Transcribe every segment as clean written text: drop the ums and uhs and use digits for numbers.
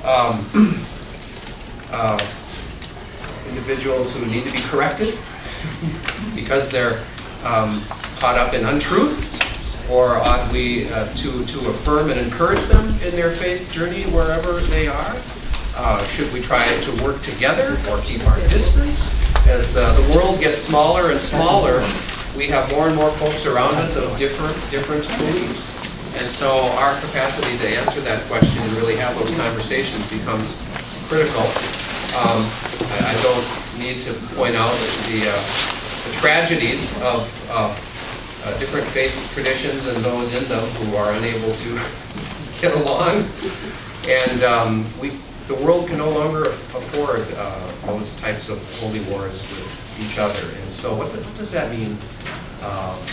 um, individuals who need to be corrected because they're caught up in untruth, or ought we to affirm and encourage them in their faith journey wherever they are? Should we try to work together or keep our distance? As the world gets smaller and smaller, we have more and more folks around us of different beliefs. And so our capacity to answer that question and really have those conversations becomes critical. I don't need to point out the tragedies of different faith traditions and those in them who are unable to get along. And the world can no longer afford those types of holy wars with each other. And so what does that mean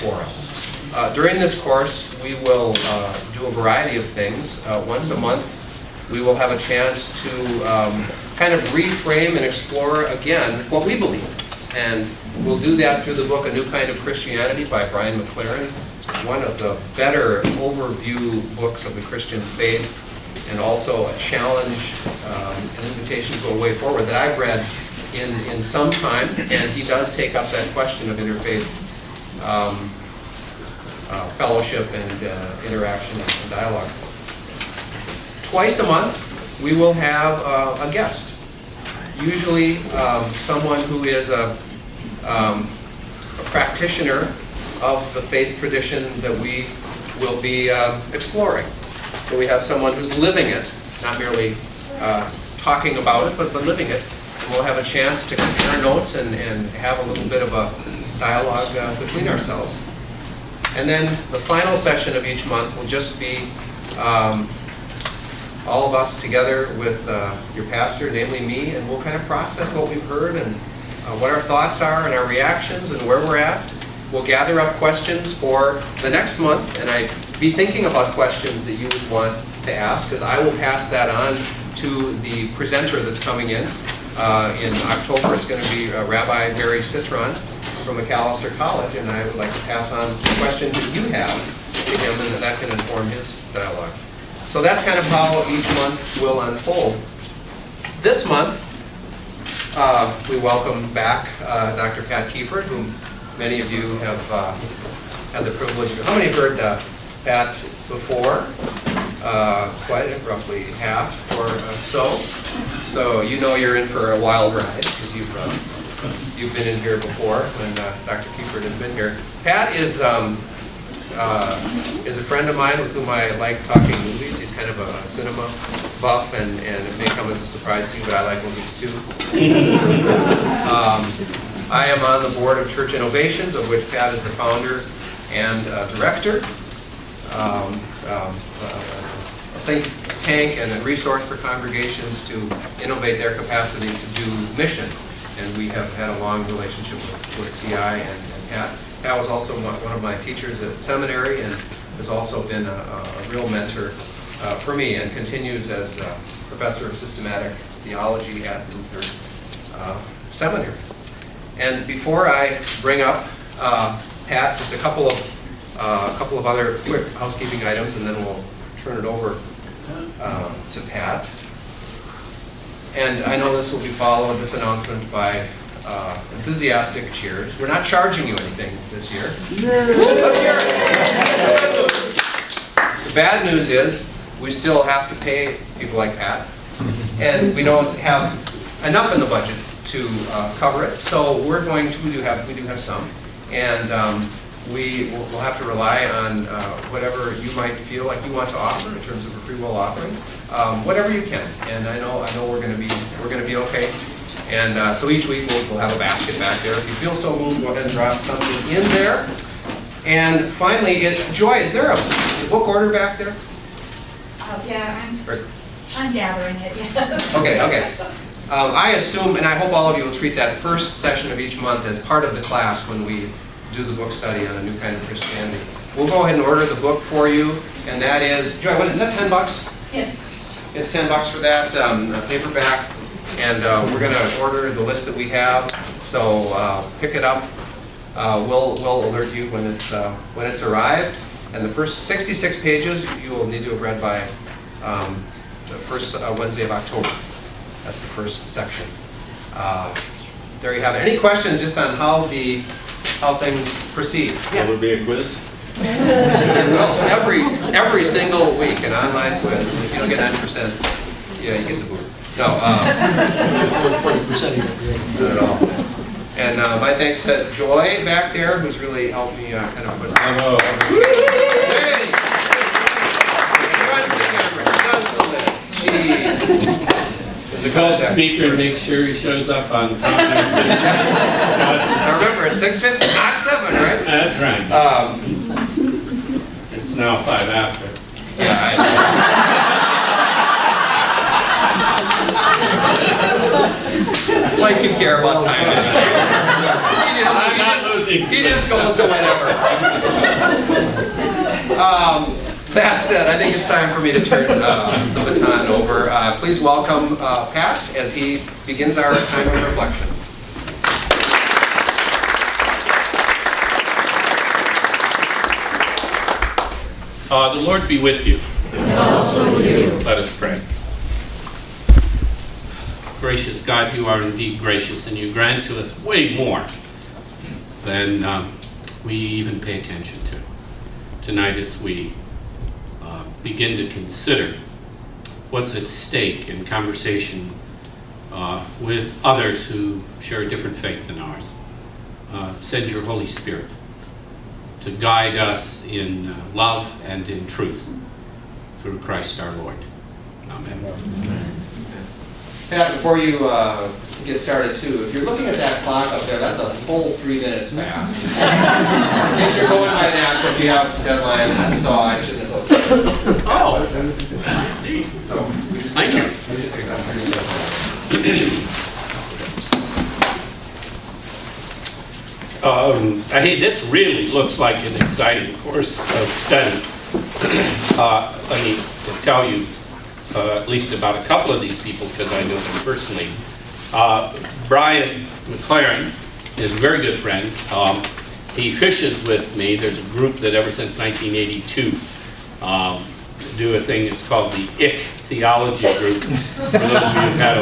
for us? During this course, we will do a variety of things. Once a month, we will have a chance to kind of reframe and explore again what we believe. And we'll do that through the book A New Kind of Christianity by Brian McLaren, one of the better overview books of the Christian faith, and also a challenge, an invitation to a way forward that I've read in some time. And he does take up that question of interfaith fellowship and interaction and dialogue. Twice a month, we will have a guest, usually someone who is a practitioner of the faith tradition that we will be exploring. So we have someone who's living it, not merely talking about it, but living it. And we'll have a chance to compare notes and have a little bit of a dialogue between ourselves. And then the final session of each month will just be all of us together with your pastor, namely me, and we'll kind of process what we've heard and what our thoughts are and our reactions and where we're at. We'll gather up questions for the next month, and I'd be thinking about questions that you would want to ask, because I will pass that on to the presenter that's coming in. In October, it's going to be Rabbi Barry Citron from McAllister College, and I would like to pass on questions that you have to him, and that can inform his dialogue. So that's kind of how each month will unfold. This month, we welcome back Dr. Pat Keifert, whom many of you have had the privilege of. How many have heard Pat before? Quite roughly half or so. So you know you're in for a wild ride, because you've been in here before when Dr. Keifert has been here. Pat is a friend of mine with whom I like talking movies. He's kind of a cinema buff, and it may come as a surprise to you, but I like movies too. I am on the board of Church Innovations, of which Pat is the founder and director. A think tank and a resource for congregations to innovate their capacity to do mission. And we have had a long relationship with CI and Pat. Pat was also one of my teachers at seminary and has also been a real mentor for me, and continues as a professor of systematic theology at Luther Seminary. And before I bring up Pat, just a couple of other quick housekeeping items, and then we'll turn it over to Pat. And I know this will be followed, this announcement, by enthusiastic cheers. We're not charging you anything this year. Let's hear it. The bad news is we still have to pay people like Pat, and we don't have enough in the budget to cover it. So we do have some, and we will have to rely on whatever you might feel like you want to offer in terms of a free will offering, whatever you can. And I know we're going to be okay. And so each week we'll have a basket back there. If you feel so moved, go ahead and drop something in there. And finally, Joy, is there a book order back there? Yeah, I'm gathering it. Yes. Okay. I assume, and I hope all of you will treat that first session of each month as part of the class when we do the book study on A New Kind of Christianity. We'll go ahead and order the book for you, and that is, Joy, what is that, $10? Yes. It's $10 for that paperback, and we're going to order the list that we have. So pick it up. We'll alert you when it's arrived. And the first 66 pages you will need to have read by the first Wednesday of October. That's the first section. There you have it. Any questions just on how things proceed? Will there be a quiz? Well, every single week, an online quiz. If you don't get 9%, yeah, you get the boot. No, 20% not at all. And my thanks to Joy back there, who's really helped me kind of put Bravo. Hey! Runs the camera, does the list. She The call speaker makes sure he shows up on time. Now remember, it's 6:50, not 7, right? That's right. It's now 5 after. Yeah. Like you care about time. I'm not losing. He just goes to whatever. That said, I think it's time for me to turn the baton over. Please welcome Pat as he begins our time of reflection. The Lord be with you. Also with you. Let us pray. Gracious God, you are indeed gracious, and you grant to us way more than we even pay attention to. Tonight, as we begin to consider what's at stake in conversation with others who share a different faith than ours, send your Holy Spirit to guide us in love and in truth through Christ our Lord. Amen. Pat, before you get started too, if you're looking at that clock up there, that's a full 3 minutes fast. In case you're going by that, so if you have deadlines, so I shouldn't have told you. Oh, I see. So, Thank you. Hey, this really looks like an exciting course of study. Let me tell you at least about a couple of these people because I know them personally. Brian McLaren is a very good friend. He fishes with me. There's a group that ever since 1982 do a thing that's called the Theology group. For those of you who've had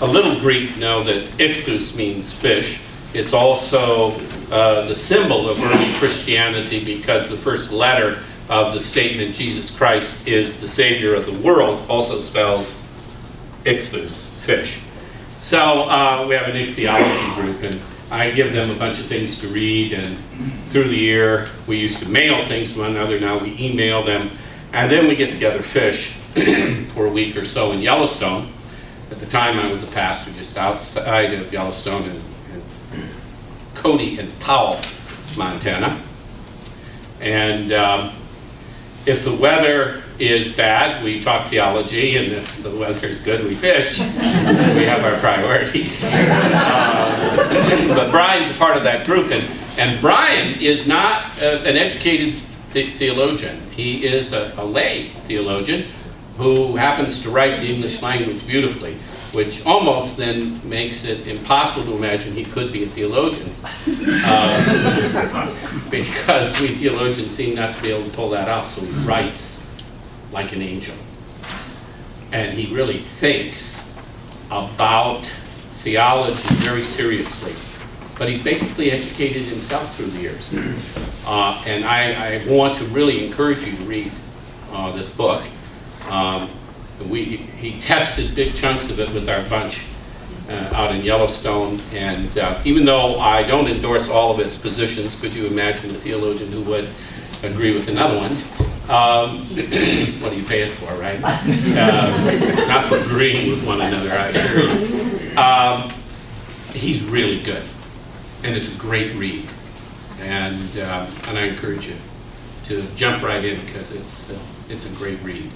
a little Greek know that ichthus means fish. It's also the symbol of early Christianity because the first letter of the statement Jesus Christ is the Savior of the world also spells ichthus, fish. So we have an ichthyology group, and I give them a bunch of things to read, and through the year we used to mail things to one another, now we email them, and then we get together fish for a week or so in Yellowstone. At the time I was a pastor just outside of Yellowstone in Cody and Powell, Montana. And if the weather is bad, we talk theology, and if the weather's good, we fish. We have our priorities. But Brian's a part of that group, and Brian is not an educated theologian. He is a lay theologian who happens to write the English language beautifully, which almost then makes it impossible to imagine he could be a theologian. Because we theologians seem not to be able to pull that off, so he writes like an angel. And he really thinks about theology very seriously. But he's basically educated himself through the years. And I want to really encourage you to read this book. He tested big chunks of it with our bunch out in Yellowstone, and even though I don't endorse all of its positions, could you imagine a theologian who would agree with another one? What do you pay us for, right? Not for agreeing with one another, I assure you. He's really good, and it's a great read, and I encourage you to jump right in because it's a great read.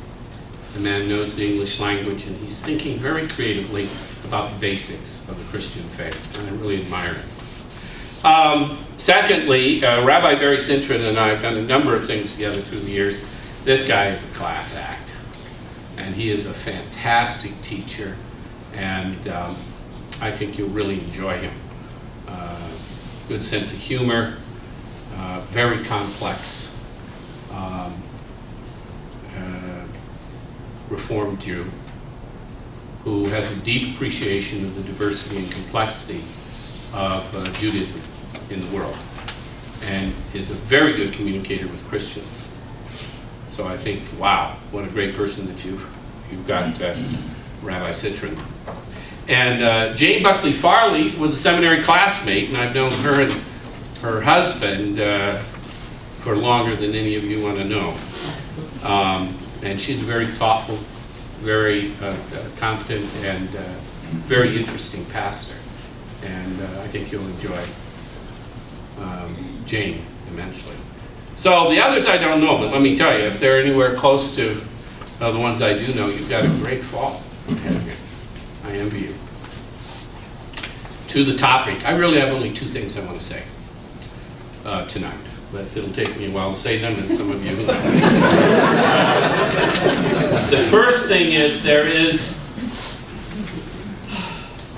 The man knows the English language, and he's thinking very creatively about the basics of the Christian faith, and I really admire it. Secondly, Rabbi Barry Cintron and I have done a number of things together through the years. This guy is a class act, and he is a fantastic teacher, and I think you'll really enjoy him. Good sense of humor, very complex. Reformed Jew who has a deep appreciation of the diversity and complexity of Judaism in the world, and is a very good communicator with Christians. So I think, wow, what a great person that you've got, Rabbi Citron. And Jane Buckley Farley was a seminary classmate, and I've known her and her husband for longer than any of you want to know. And she's a very thoughtful, very competent, and very interesting pastor. And I think you'll enjoy Jane immensely. So the others I don't know, but let me tell you, if they're anywhere close to the ones I do know, you've got a great fall ahead of you. I envy you. To the topic, I really have only two things I want to say tonight, but it'll take me a while to say them, as some of you know. The first thing is there is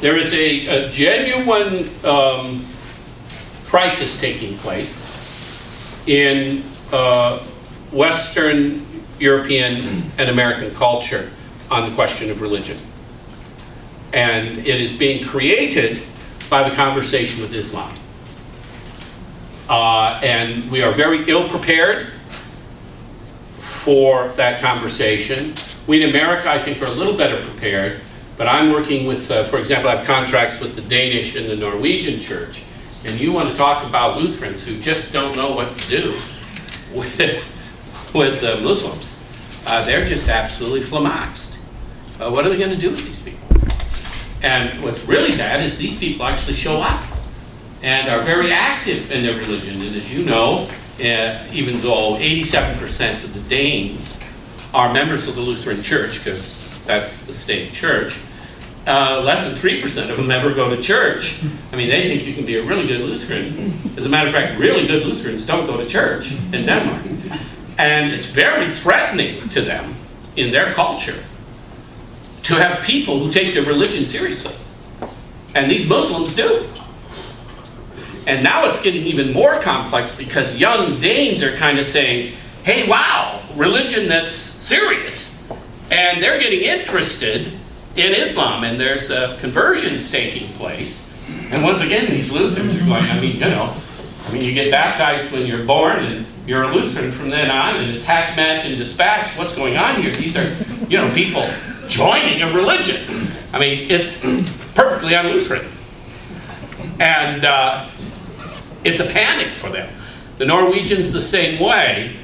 a genuine crisis taking place in Western European and American culture on the question of religion. And it is being created by the conversation with Islam. And we are very ill prepared for that conversation. We in America, I think, are a little better prepared, but I'm working with, for example, I have contracts with the Danish and the Norwegian church, and you want to talk about Lutherans who just don't know what to do with Muslims. They're just absolutely flummoxed. What are they going to do with these people? And what's really bad is these people actually show up and are very active in their religion. And as you know, even though 87% of the Danes are members of the Lutheran Church, because that's the state church, less than 3% of them ever go to church. I mean, they think you can be a really good Lutheran. As a matter of fact, really good Lutherans don't go to church in Denmark. And it's very threatening to them in their culture to have people who take their religion seriously. And these Muslims do. And now it's getting even more complex because young Danes are kind of saying, hey, wow, religion that's serious. And they're getting interested in Islam, and there's conversions taking place. And once again, these Lutherans are going, you get baptized when you're born, and you're a Lutheran from then on, and it's hatch, match, and dispatch. What's going on here? These are, people joining a religion. I mean, it's perfectly un-Lutheran. And it's a panic for them. The Norwegians the same way.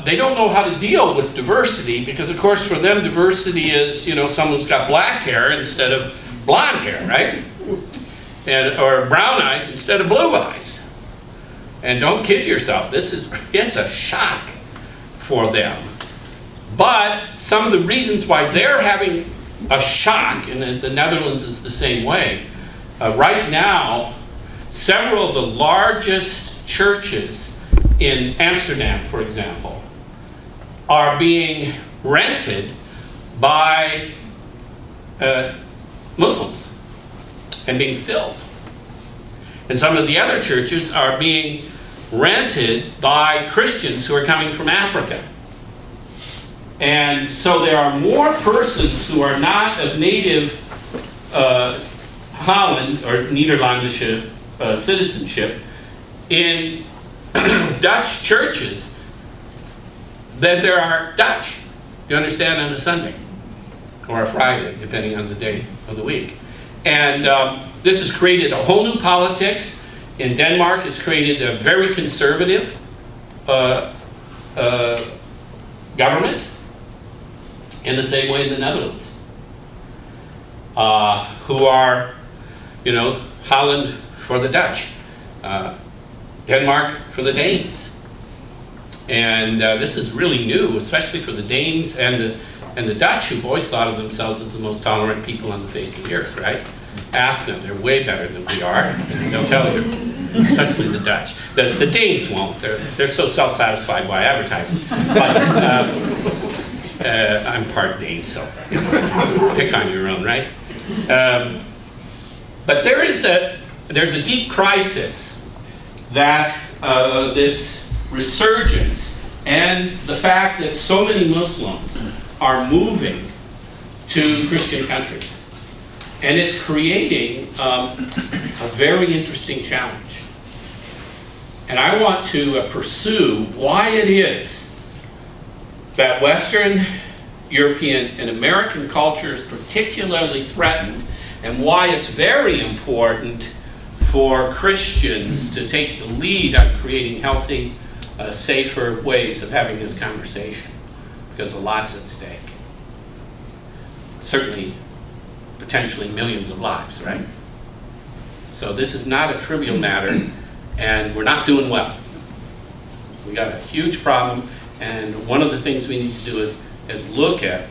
They don't know how to deal with diversity because, of course, for them, diversity is, someone's got black hair instead of blonde hair, right? Or brown eyes instead of blue eyes. And don't kid yourself, it's a shock for them. But some of the reasons why they're having a shock, and the Netherlands is the same way, right now, several of the largest churches in Amsterdam, for example, are being rented by Muslims and being filled. And some of the other churches are being rented by Christians who are coming from Africa. And so there are more persons who are not of native Holland or Nederlandse citizenship in Dutch churches than there are Dutch, you understand, on a Sunday or a Friday, depending on the day of the week. And this has created a whole new politics. In Denmark, it's created a very conservative government, in the same way in the Netherlands, who are, Holland for the Dutch, Denmark for the Danes. And this is really new, especially for the Danes and the Dutch, who've always thought of themselves as the most tolerant people on the face of the earth, right? Ask them, they're way better than we are, and they'll tell you, especially the Dutch. The Danes won't, they're so self-satisfied, why advertise? But I'm part Dane, so pick on your own, right? But there's a deep crisis that this resurgence and the fact that so many Muslims are moving to Christian countries. And it's creating a very interesting challenge. And I want to pursue why it is that Western European and American culture is particularly threatened, and why it's very important for Christians to take the lead on creating healthy, safer ways of having this conversation, because a lot's at stake. Certainly, potentially millions of lives, right? So this is not a trivial matter, and we're not doing well. We got a huge problem, and one of the things we need to do is look at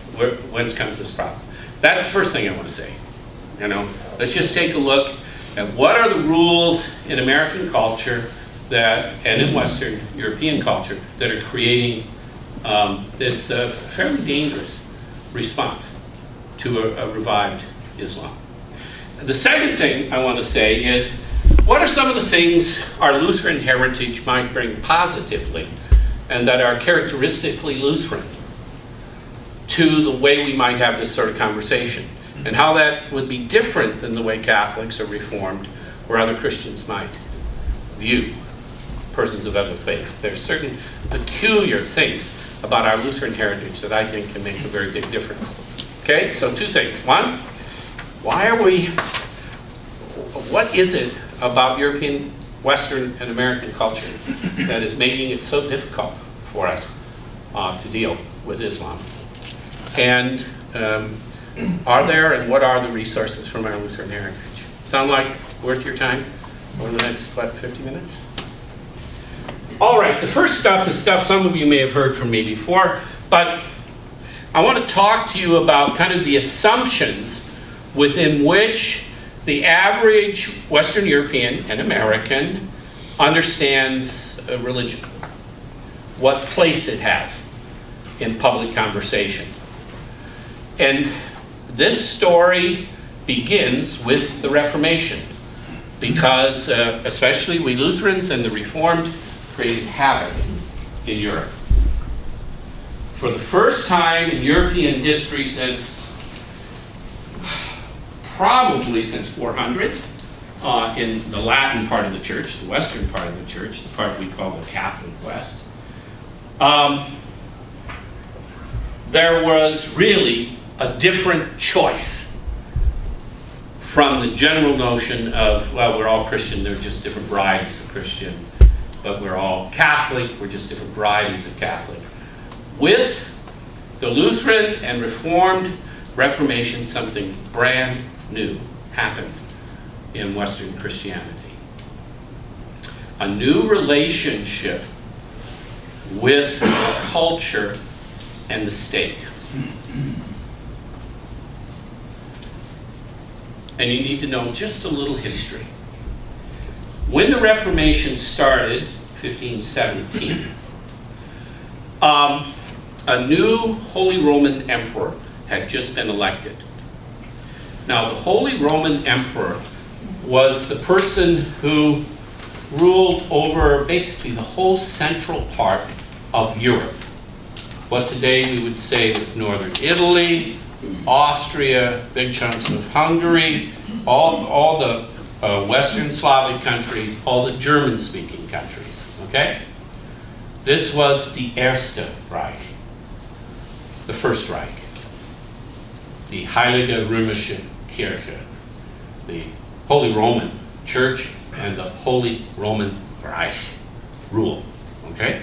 whence comes this problem. That's the first thing I want to say. Let's just take a look at what are the rules in American culture and in Western European culture that are creating this fairly dangerous response to a revived Islam. The second thing I want to say is, what are some of the things our Lutheran heritage might bring positively and that are characteristically Lutheran to the way we might have this sort of conversation, and how that would be different than the way Catholics or Reformed or other Christians might view persons of other faith. There's certain peculiar things about our Lutheran heritage that I think can make a very big difference. Okay, so two things. One, what is it about European, Western, and American culture that is making it so difficult for us to deal with Islam? And are there, and what are the resources from our Lutheran heritage? Sound like worth your time over the next, 50 minutes? All right, the first stuff is stuff some of you may have heard from me before, but I want to talk to you about kind of the assumptions within which the average Western European and American understands religion, what place it has in public conversation. And this story begins with the Reformation, because especially we Lutherans and the Reformed created havoc in Europe. For the first time in European history probably since 400, in the Latin part of the church, the Western part of the church, the part we call the Catholic West, there was really a different choice from the general notion of, well, we're all Christian, they're just different varieties of Christian, but we're all Catholic, we're just different varieties of Catholic. With the Lutheran and Reformed Reformation, something brand new happened in Western Christianity. A new relationship with culture and the state. And you need to know just a little history. When the Reformation started, 1517, a new Holy Roman Emperor had just been elected. Now, the Holy Roman Emperor was the person who ruled over basically the whole central part of Europe. What today we would say is northern Italy, Austria, big chunks of Hungary, all the Western Slavic countries, all the German-speaking countries, okay? This was the Erste Reich, the First Reich, the Heilige Römische Kirche, the Holy Roman Church, and the Holy Roman Reich rule, okay?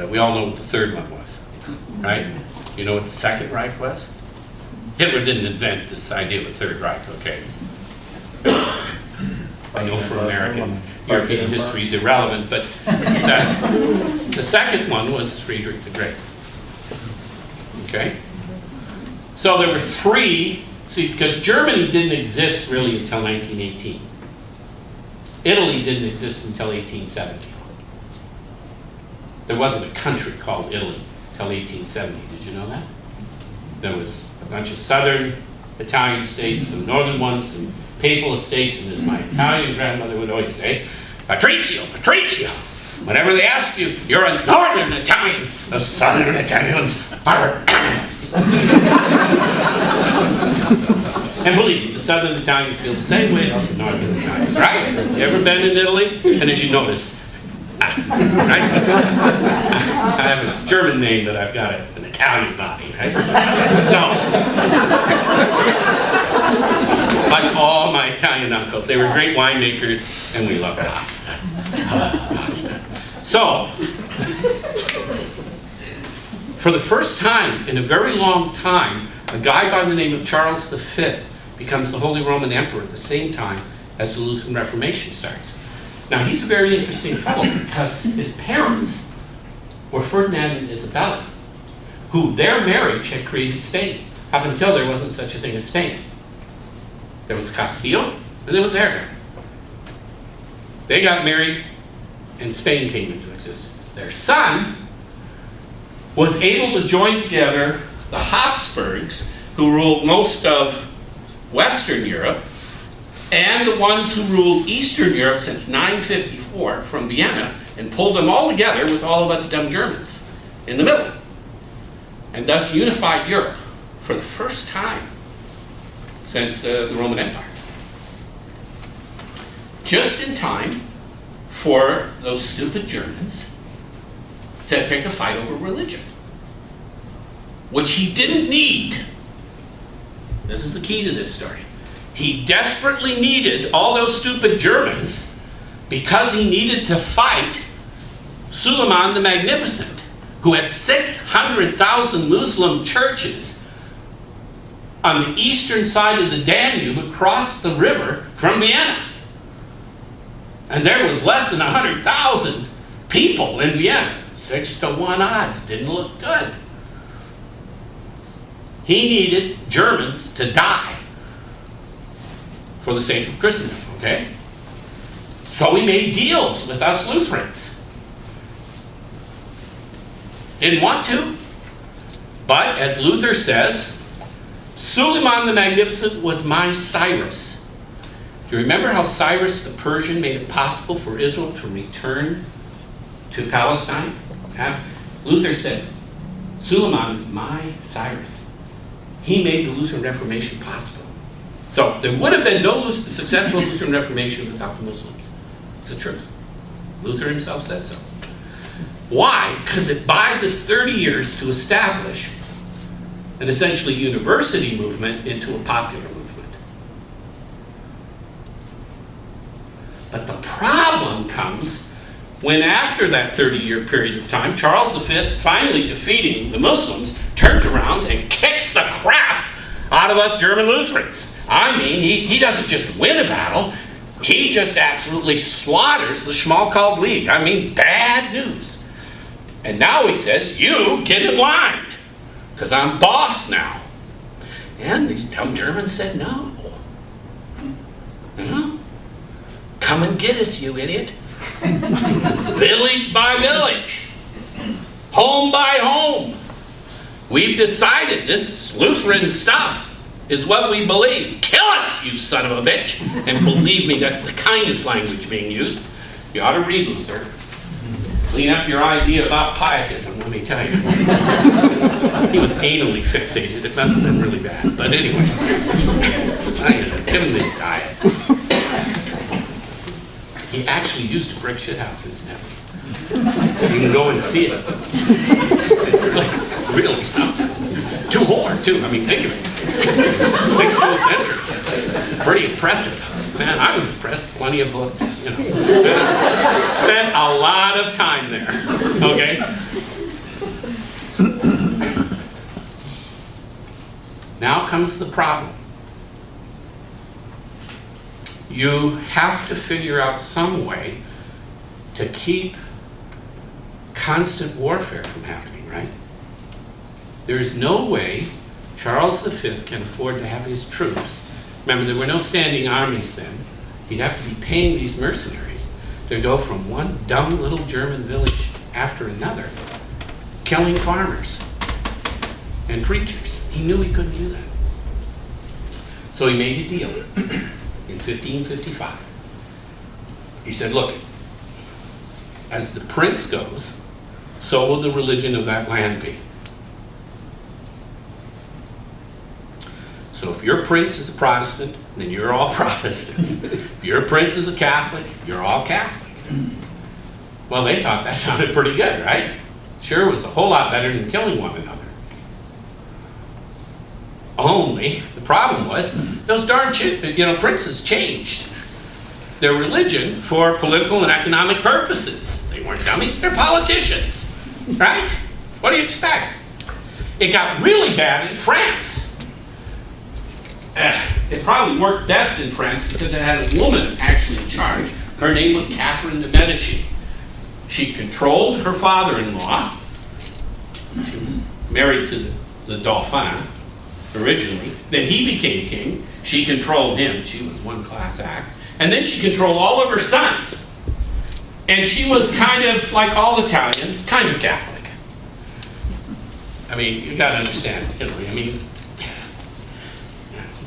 We all know what the third one was, right? You know what the Second Reich was? Hitler didn't invent this idea of a Third Reich, okay? I know for Americans, European history is irrelevant, but the second one was Friedrich the Great, okay? So there were three, because Germany didn't exist really until 1918. Italy didn't exist until 1870. There wasn't a country called Italy until 1870. Did you know that? There was a bunch of southern Italian states, some northern ones, some papal estates, and as my Italian grandmother would always say, Patricio, Patricio. Whenever they ask you, you're a northern Italian. The southern Italians are And believe me, the southern Italians feel the same way as the northern Italians, right? You ever been in Italy? And as you notice, right? I have a German name, but I've got an Italian body, right? So, like all my Italian uncles, they were great winemakers, and we love pasta. Pasta. So, for the first time in a very long time, a guy by the name of Charles V becomes the Holy Roman Emperor at the same time as the Lutheran Reformation starts. Now, he's a very interesting fellow because his parents were Ferdinand and Isabella, who their marriage had created Spain. Up until there wasn't such a thing as Spain. There was Castile, and there was Aragon. They got married, and Spain came into existence. Their son was able to join together the Habsburgs, who ruled most of Western Europe, and the ones who ruled Eastern Europe since 954 from Vienna, and pulled them all together with all of us dumb Germans in the middle, and thus unified Europe for the first time since the Roman Empire. Just in time for those stupid Germans to pick a fight over religion, which he didn't need. This is the key to this story. He desperately needed all those stupid Germans because he needed to fight Suleiman the Magnificent, who had 600,000 Muslim churches on the eastern side of the Danube across the river from Vienna. And there was less than 100,000 people in Vienna. 6-to-1 odds. Didn't look good. He needed Germans to die for the sake of Christendom, okay? So he made deals with us Lutherans. Didn't want to, but as Luther says, Suleiman the Magnificent was my Cyrus. Do you remember how Cyrus the Persian made it possible for Israel to return to Palestine? Luther said, Suleiman is my Cyrus. He made the Lutheran Reformation possible. So there would have been no successful Lutheran Reformation without the Muslims. It's the truth. Luther himself says so. Why? Because it buys us 30 years to establish an essentially university movement into a popular movement. But the problem comes when after that 30-year period of time, Charles V, finally defeating the Muslims, turns around and kicks the crap out of us German Lutherans. I mean, he doesn't just win a battle, he just absolutely slaughters the Schmalkald League. I mean, bad news. And now he says, you get in line, because I'm boss now. And these dumb Germans said, no. Come and get us, you idiot. Village by village. Home by home. We've decided this Lutheran stuff is what we believe. Kill us, you son of a bitch. And believe me, that's the kindest language being used. You ought to read Luther. Clean up your idea about pietism, let me tell you. He was anally fixated. It must have been really bad. But anyway, give him this diet. He actually used a brick shithouse in his town. You can go and see it. It's really something. Too hard, too. I mean, think of it. 16th century. Pretty impressive. Man, I was impressed. Plenty of books, you know. Spent a lot of time there. Okay? Now comes the problem. You have to figure out some way to keep constant warfare from happening, right? There is no way Charles V can afford to have his troops. Remember, there were no standing armies then. He'd have to be paying these mercenaries to go from one dumb little German village after another, killing farmers and preachers. He knew he couldn't do that. So he made a deal in 1555. He said, look, as the prince goes, so will the religion of that land be. So if your prince is a Protestant, then you're all Protestants. If your prince is a Catholic, you're all Catholic. Well, they thought that sounded pretty good, right? Sure was a whole lot better than killing one another. Only, the problem was, those darn princes changed their religion for political and economic purposes. They weren't dummies, they're politicians, right? What do you expect? It got really bad in France. It probably worked best in France because it had a woman actually in charge. Her name was Catherine de' Medici. She controlled her father-in-law. She was married to the Dauphin originally. Then he became king. She controlled him. She was one class act. And then she controlled all of her sons. And she was kind of, like all Italians, kind of Catholic. I mean, you gotta understand Italy. I mean,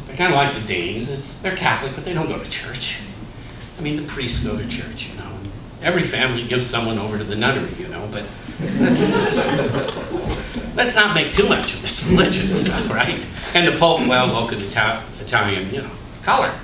they're kind of like the Danes. They're Catholic, but they don't go to church. I mean, the priests go to church, you know. Every family gives someone over to the nunnery, you know, but let's not make too much of this religion stuff, right? And the Pope, well, look at Italian, you know, color.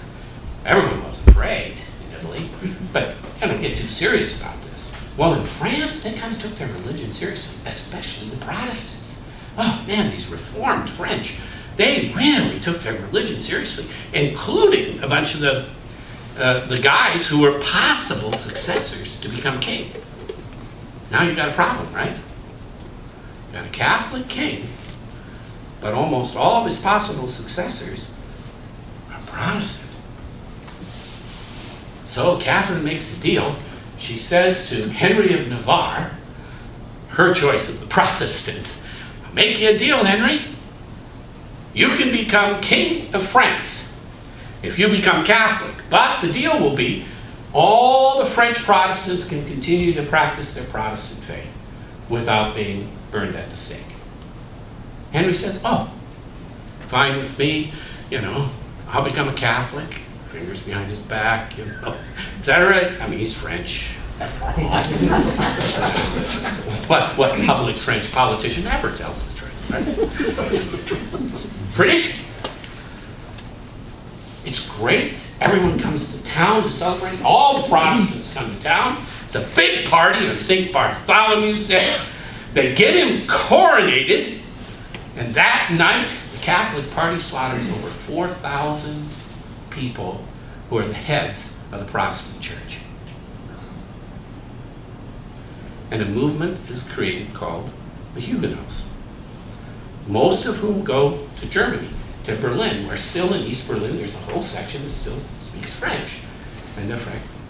Everyone loves to pray in Italy, but don't get too serious about this. Well, in France, they kind of took their religion seriously, especially the Protestants. Oh man, these Reformed French, they really took their religion seriously, including a bunch of the guys who were possible successors to become king. Now you got a problem, right? You got a Catholic king, but almost all of his possible successors are Protestant. So Catherine makes a deal. She says to Henry of Navarre, her choice of the Protestants, I'll make you a deal, Henry. You can become king of France if you become Catholic. But the deal will be all the French Protestants can continue to practice their Protestant faith without being burned at the stake. Henry says, oh, fine with me, you know, I'll become a Catholic, fingers behind his back, you know. Is that right? I mean, he's French. What public French politician ever tells the truth, right? Tradition. It's great. Everyone comes to town to celebrate. All the Protestants come to town. It's a big party on St. Bartholomew's Day. They get him coronated, and that night, the Catholic party slaughters over 4,000 people who are the heads of the Protestant church. And a movement is created called the Huguenots, most of whom go to Germany, to Berlin, where still in East Berlin there's a whole section that still speaks French, and they're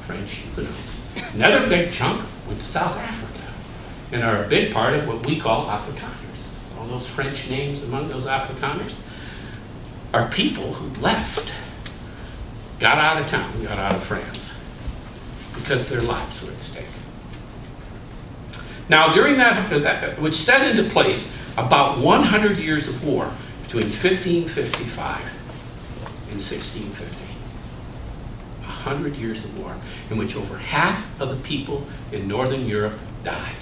French Huguenots. Another big chunk went to South Africa, and are a big part of what we call Afrikaners. All those French names among those Afrikaners are people who left, got out of town, got out of France, because their lives were at stake. Now, during that, which set into place about 100 years of war between 1555 and 1650. 100 years of war in which over half of the people in Northern Europe died.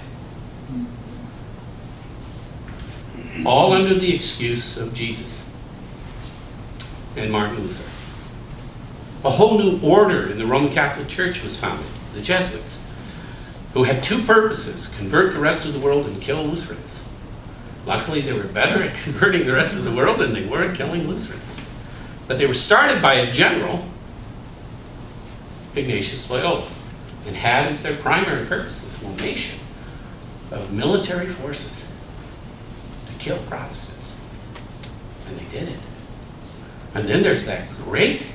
All under the excuse of Jesus and Martin Luther. A whole new order in the Roman Catholic Church was founded, the Jesuits, who had two purposes: convert the rest of the world and kill Lutherans. Luckily, they were better at converting the rest of the world than they were at killing Lutherans. But they were started by a general, Ignatius Loyola, and had as their primary purpose the formation of military forces to kill Protestants. And they did it. And then there's that great,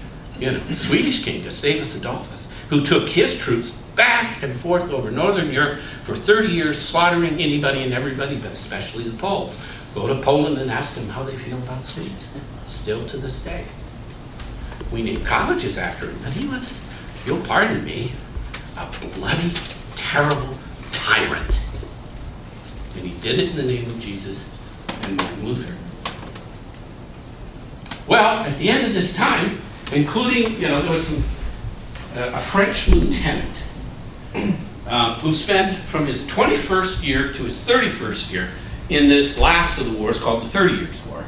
Swedish king, Gustavus Adolphus, who took his troops back and forth over Northern Europe for 30 years, slaughtering anybody and everybody, but especially the Poles. Go to Poland and ask them how they feel about Swedes. Still to this day. We name colleges after him, but he was, if you'll pardon me, a bloody, terrible tyrant. And he did it in the name of Jesus and Martin Luther. Well, at the end of this time, including, there was a French lieutenant who spent from his 21st year to his 31st year in this last of the wars called the 30 Years' War.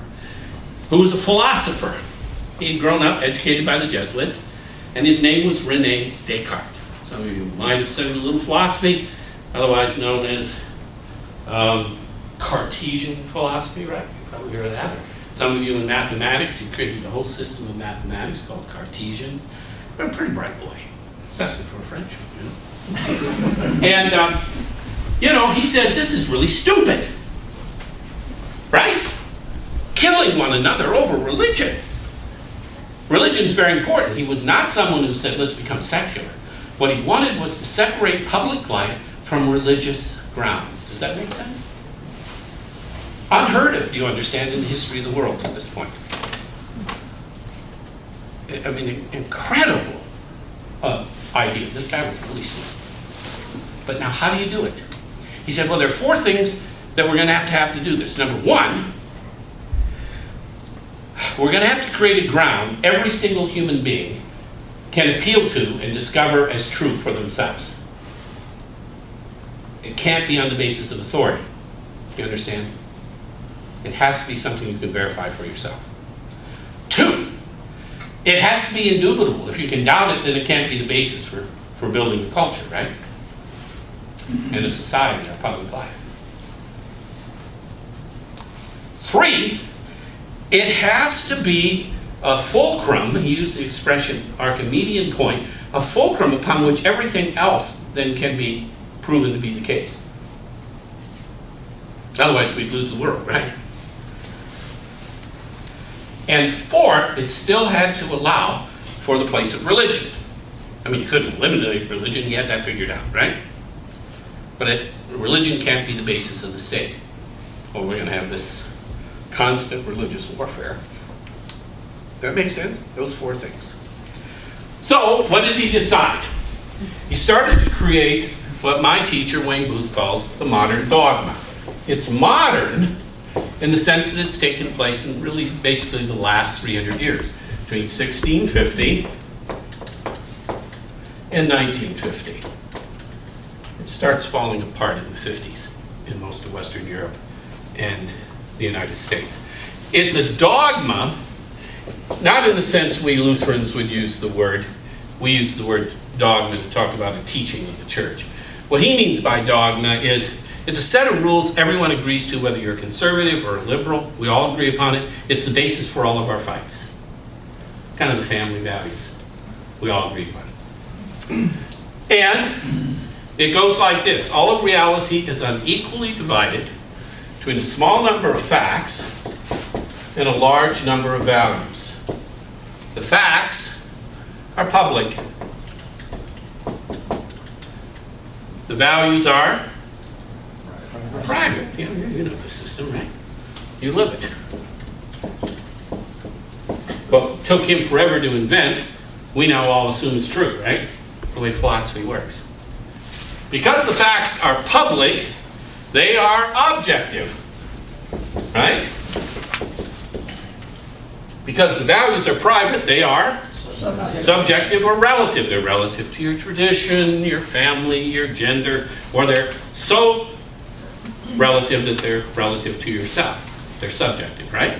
who was a philosopher. He had grown up, educated by the Jesuits, and his name was René Descartes. Some of you might have studied a little philosophy, otherwise known as Cartesian philosophy, right? You probably heard of that. Some of you in mathematics, he created a whole system of mathematics called Cartesian. A pretty bright boy, especially for a Frenchman, you know. And, you know, he said, this is really stupid, right? Killing one another over religion. Religion is very important. He was not someone who said, let's become secular. What he wanted was to separate public life from religious grounds. Does that make sense? Unheard of, you understand, in the history of the world at this point. I mean, incredible idea. This guy was really smart. But now, how do you do it? He said, well, there are four things that we're going to have to do this. Number one, we're going to have to create a ground every single human being can appeal to and discover as true for themselves. It can't be on the basis of authority. You understand? It has to be something you can verify for yourself. Two, it has to be indubitable. If you can doubt it, then it can't be the basis for building a culture, right? And a society, a public life. Three, it has to be a fulcrum, he used the expression Archimedean point, a fulcrum upon which everything else then can be proven to be the case. Otherwise we'd lose the world, right? And fourth, it still had to allow for the place of religion. I mean, you couldn't eliminate religion, he had that figured out, right? But religion can't be the basis of the state. Or we're going to have this constant religious warfare. That makes sense? Those four things. So, what did he decide? He started to create what my teacher, Wayne Booth, calls the modern dogma. It's modern in the sense that it's taken place in really basically the last 300 years, between 1650 and 1950. It starts falling apart in the 50s in most of Western Europe and the United States. It's a dogma, not in the sense we Lutherans would use the word. We use the word dogma to talk about a teaching of the church. What he means by dogma is it's a set of rules everyone agrees to, whether you're a conservative or a liberal. We all agree upon it. It's the basis for all of our fights. Kind of the family values. We all agree upon it. And it goes like this. All of reality is unequally divided between a small number of facts and a large number of values. The facts are public. The values are private. You know the system, right? You live it. What took him forever to invent, we now all assume is true, right? That's the way philosophy works. Because the facts are public, they are objective, right? Because the values are private, they are subjective or relative. They're relative to your tradition, your family, your gender, or they're so relative that they're relative to yourself. They're subjective, right?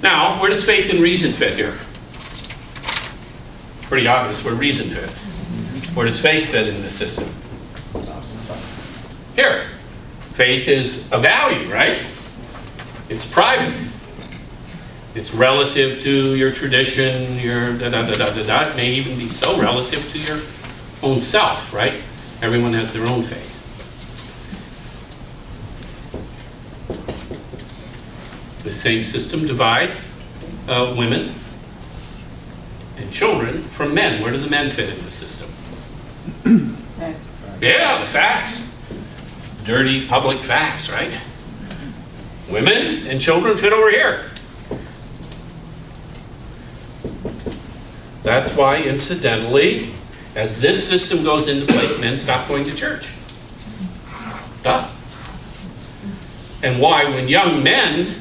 Now, where does faith and reason fit here? Pretty obvious where reason fits. Where does faith fit in the system? Here. Faith is a value, right? It's private. It's relative to your tradition, your da-da-da-da-da-da. It may even be so relative to your own self, right? Everyone has their own faith. The same system divides women and children from men. Where do the men fit in the system? Yeah, the facts. Dirty public facts, right? Women and children fit over here. That's why, incidentally, as this system goes into place, men stop going to church. Duh. And why, when young men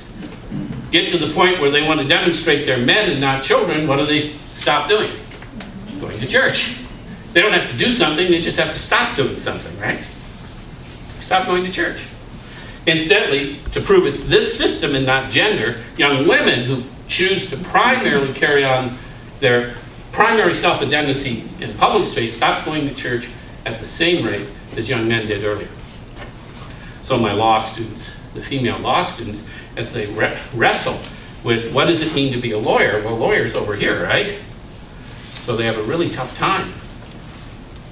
get to the point where they want to demonstrate they're men and not children, what do they stop doing? Going to church. They don't have to do something, they just have to stop doing something, right? Stop going to church. Incidentally, to prove it's this system and not gender, young women who choose to primarily carry on their primary self-identity in public space stop going to church at the same rate as young men did earlier. So my law students, the female law students, as they wrestle with what does it mean to be a lawyer? Well, lawyer's over here, right? So they have a really tough time.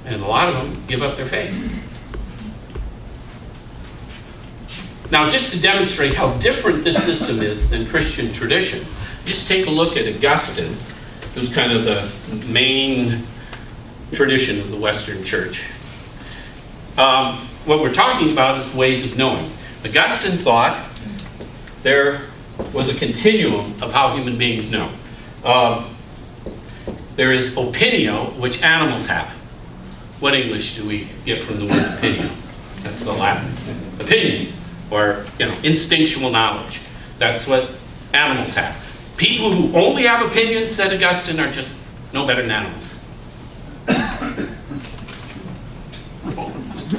And a lot of them give up their faith. Now, just to demonstrate how different this system is than Christian tradition, just take a look at Augustine, who's kind of the main tradition of the Western Church. What we're talking about is ways of knowing. Augustine thought there was a continuum of how human beings know. There is opinio, which animals have. What English do we get from the word opinio? That's the Latin. Opinion, or instinctual knowledge. That's what animals have. People who only have opinions, said Augustine, are just no better than animals.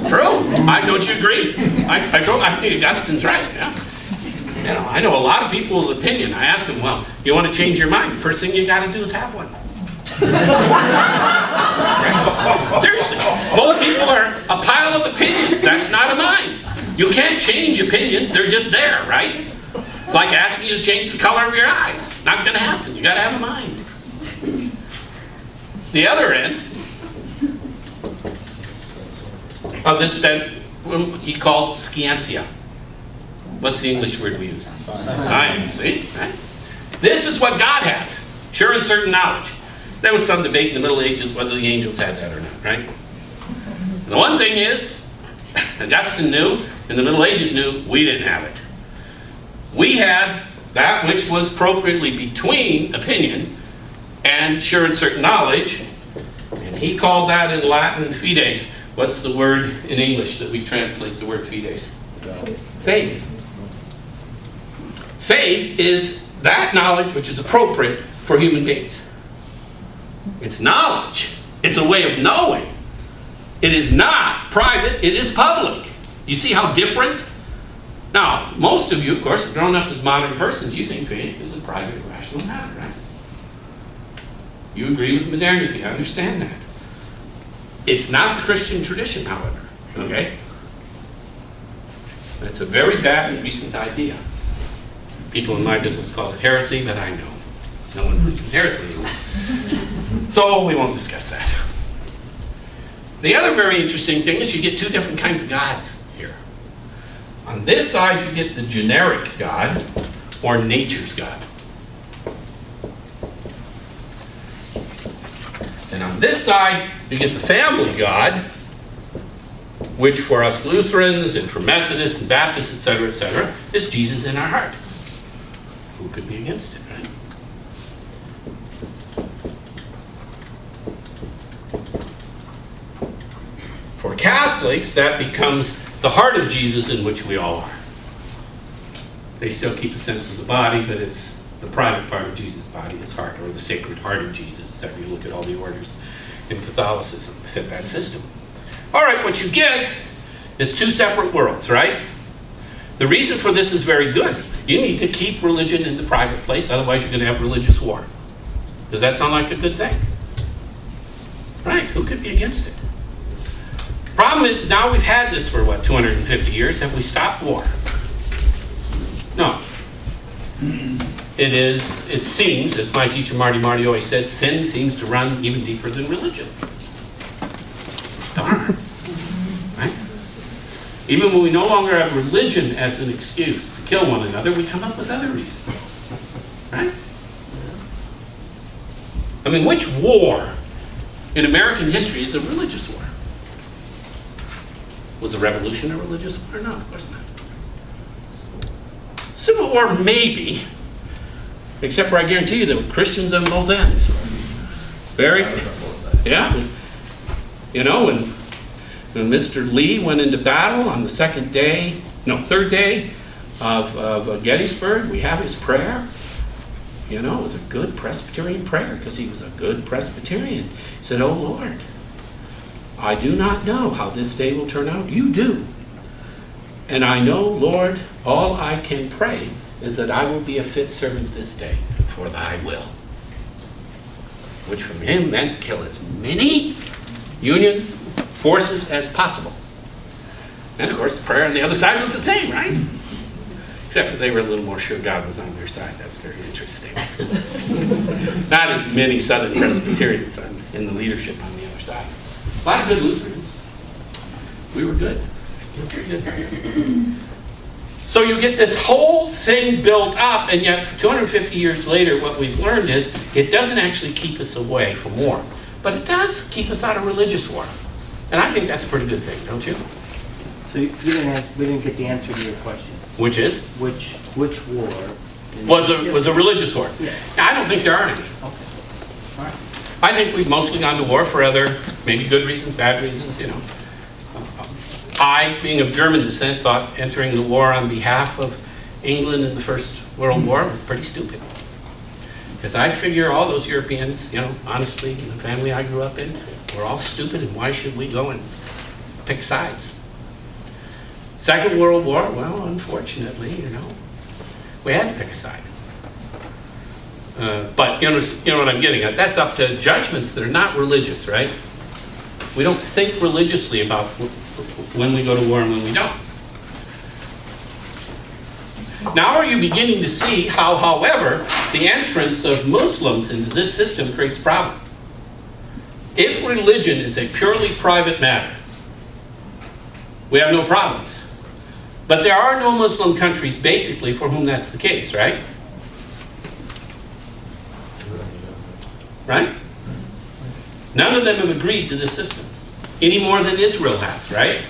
True. Don't you agree? I think Augustine's right. Yeah. I know a lot of people with opinion. I ask them, well, you want to change your mind? The first thing you got to do is have one. Right? Seriously. Most people are a pile of opinions. That's not a mind. You can't change opinions. They're just there, right? It's like asking you to change the color of your eyes. Not going to happen. You got to have a mind. The other end of this bent, he called scientia. What's the English word we use? Science. See? Right? This is what God has. Sure and certain knowledge. There was some debate in the Middle Ages whether the angels had that or not, right? And the one thing is, Augustine knew, and the Middle Ages knew, we didn't have it. We had that which was appropriately between opinion and sure and certain knowledge, and he called that in Latin fides. What's the word in English that we translate the word fides? Faith. Faith is that knowledge which is appropriate for human beings. It's knowledge. It's a way of knowing. It is not private, it is public. You see how different? Now, most of you, of course, grown up as modern persons, you think faith is a private, rational matter, right? You agree with modernity, I understand that. It's not the Christian tradition, however, okay? It's a very bad and recent idea. People in my business call it heresy, but I know no one believes in heresy. So we won't discuss that. The other very interesting thing is you get two different kinds of gods here. On this side, you get the generic God, or nature's God. And on this side, you get the family God, which for us Lutherans and for Methodists and Baptists, etc., is Jesus in our heart. Who could be against it, right? For Catholics, that becomes the heart of Jesus in which we all are. They still keep a sense of the body, but it's the private part of Jesus' body, his heart, or the sacred heart of Jesus, if you look at all the orders in Catholicism, fit that system. All right, what you get is two separate worlds, right? The reason for this is very good. You need to keep religion in the private place, otherwise you're going to have religious war. Does that sound like a good thing? Right, who could be against it? Problem is, now we've had this for, 250 years. Have we stopped war? No. It seems, as my teacher Marty always said, sin seems to run even deeper than religion. Darn. Right? Even when we no longer have religion as an excuse to kill one another, we come up with other reasons. Right? I mean, which war in American history is a religious war? Was the Revolution a religious war? No, of course not. Civil War, maybe, except for I guarantee you there were Christians on both ends. Very, yeah. You know, when Mr. Lee went into battle on the third day of Gettysburg, we have his prayer. You know, it was a good Presbyterian prayer because he was a good Presbyterian. He said, "Oh Lord, I do not know how this day will turn out. You do. And I know, Lord, all I can pray is that I will be a fit servant this day for thy will. Which from him meant kill as many Union forces as possible. And of course, the prayer on the other side was the same, right? Except for they were a little more sure God was on their side. That's very interesting. Not as many Southern Presbyterians in the leadership on the other side. A lot of good Lutherans. We were good. So you get this whole thing built up, and yet 250 years later, what we've learned is it doesn't actually keep us away from war. But it does keep us out of religious war. And I think that's a pretty good thing, don't you? So we didn't get the answer to your question. Which is? Which war? Was a religious war. Yes. Now, I don't think there are any. Okay. All right. I think we've mostly gone to war for other, maybe good reasons, bad reasons, you know. I, being of German descent, thought entering the war on behalf of England in the First World War was pretty stupid. Because I figure all those Europeans, you know, honestly, in the family I grew up in, were all stupid, and why should we go and pick sides? Second World War, well, unfortunately, you know, we had to pick a side. But you know what I'm getting at? That's up to judgments that are not religious, right? We don't think religiously about when we go to war and when we don't. Now are you beginning to see how, however, the entrance of Muslims into this system creates a problem? If religion is a purely private matter, we have no problems. But there are no Muslim countries, basically, for whom that's the case, right? Right? None of them have agreed to this system, any more than Israel has, right?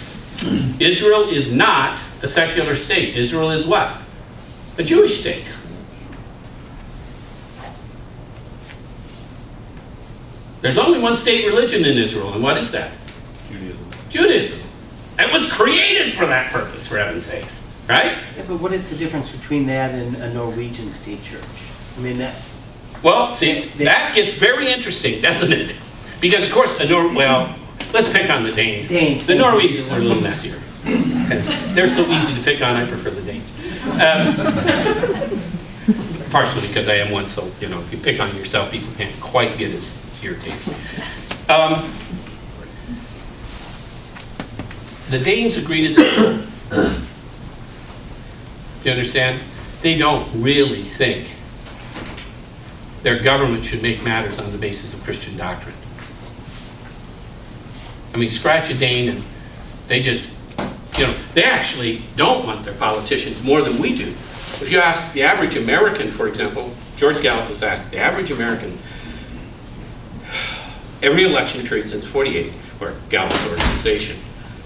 Israel is not a secular state. Israel is what? A Jewish state. There's only one state religion in Israel, and what is that? Judaism. It was created for that purpose, for heaven's sakes, right? Yeah, but what is the difference between that and a Norwegian state church? I mean, that... Well, see, that gets very interesting, doesn't it? Because, of course, well, let's pick on the Danes. The Norwegians are a little messier. They're so easy to pick on, I prefer the Danes. Partially because I am one, so, you know, if you pick on yourself, people can't quite get as irritated. The Danes agree to this. You understand? They don't really think their government should make matters on the basis of Christian doctrine. I mean, scratch a Dane and they just, you know, they actually don't want their politicians more than we do. If you ask the average American, for example, George Gallup was asked, the average American, every election period since '48, or Gallup's organization,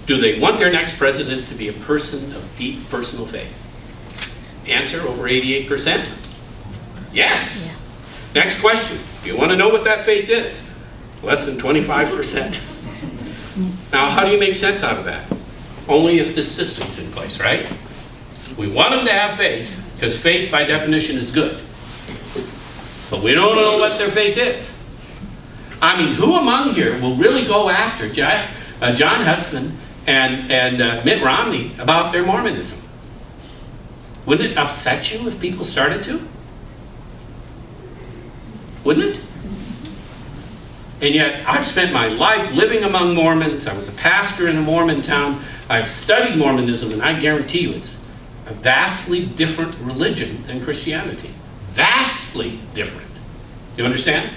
do they want their next president to be a person of deep personal faith? Answer, over 88%. Yes. Yes. Next question. Do you want to know what that faith is? Less than 25%. Now, how do you make sense out of that? Only if this system's in place, right? We want them to have faith, because faith, by definition, is good. But we don't know what their faith is. I mean, who among here will really go after John Hudson and Mitt Romney about their Mormonism? Wouldn't it upset you if people started to? Wouldn't it? And yet, I've spent my life living among Mormons. I was a pastor in a Mormon town. I've studied Mormonism, and I guarantee you it's a vastly different religion than Christianity. Vastly different. You understand?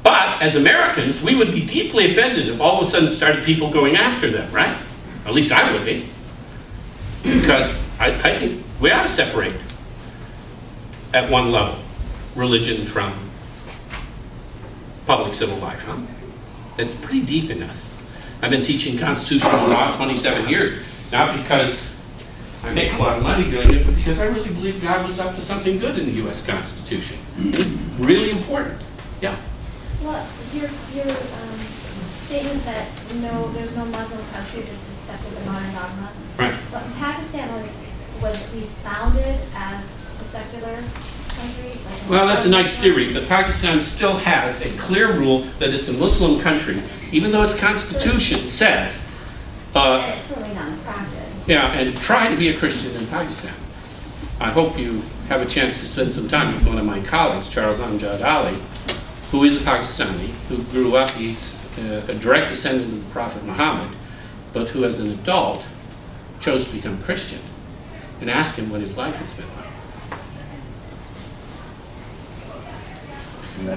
But as Americans, we would be deeply offended if all of a sudden started people going after them, right? At least I would be. Because I think we ought to separate at one level religion from public civil life, huh? It's pretty deep in us. I've been teaching constitutional law 27 years, not because I make a lot of money doing it, but because I really believe God was up to something good in the U.S. Constitution. Really important. Yeah. Well, your statement that there's no Muslim country that's accepted the modern dogma. Right. But Pakistan was at least founded as a secular country? Like Well, that's a nice theory, but Pakistan still has a clear rule that it's a Muslim country, even though its constitution says, And it's certainly not in practice. yeah, and try to be a Christian in Pakistan. I hope you have a chance to spend some time with one of my colleagues, Charles Amjad Ali, who is a Pakistani, who grew up, he's a direct descendant of the Prophet Muhammad, but who as an adult chose to become Christian, and ask him what his life has been like.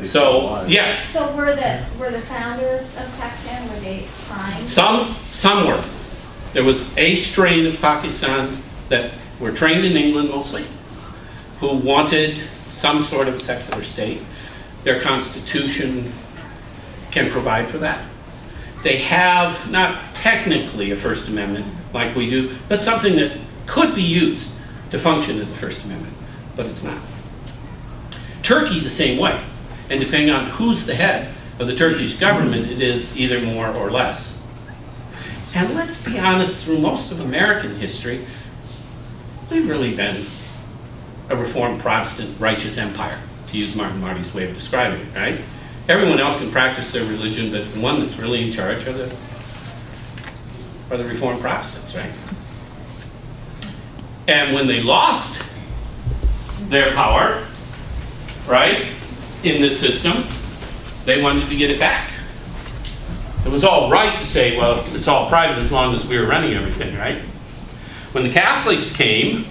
So, yes, So were the founders of Pakistan, were they trying? some were. There was a strain of Pakistan that were trained in England mostly, who wanted some sort of a secular state. Their constitution can provide for that. They have, not technically a First Amendment like we do, but something that could be used to function as a First Amendment, but it's not. Turkey the same way, and depending on who's the head of the Turkish government, it is either more or less. And let's be honest, through most of American history, we've really been a Reformed Protestant righteous empire, to use Martin Marty's way of describing it, right? Everyone else can practice their religion, but the one that's really in charge are the Reformed Protestants, right? And when they lost their power, right, in this system, they wanted to get it back. It was all right to say, well, it's all private as long as we were running everything, right? When the Catholics came,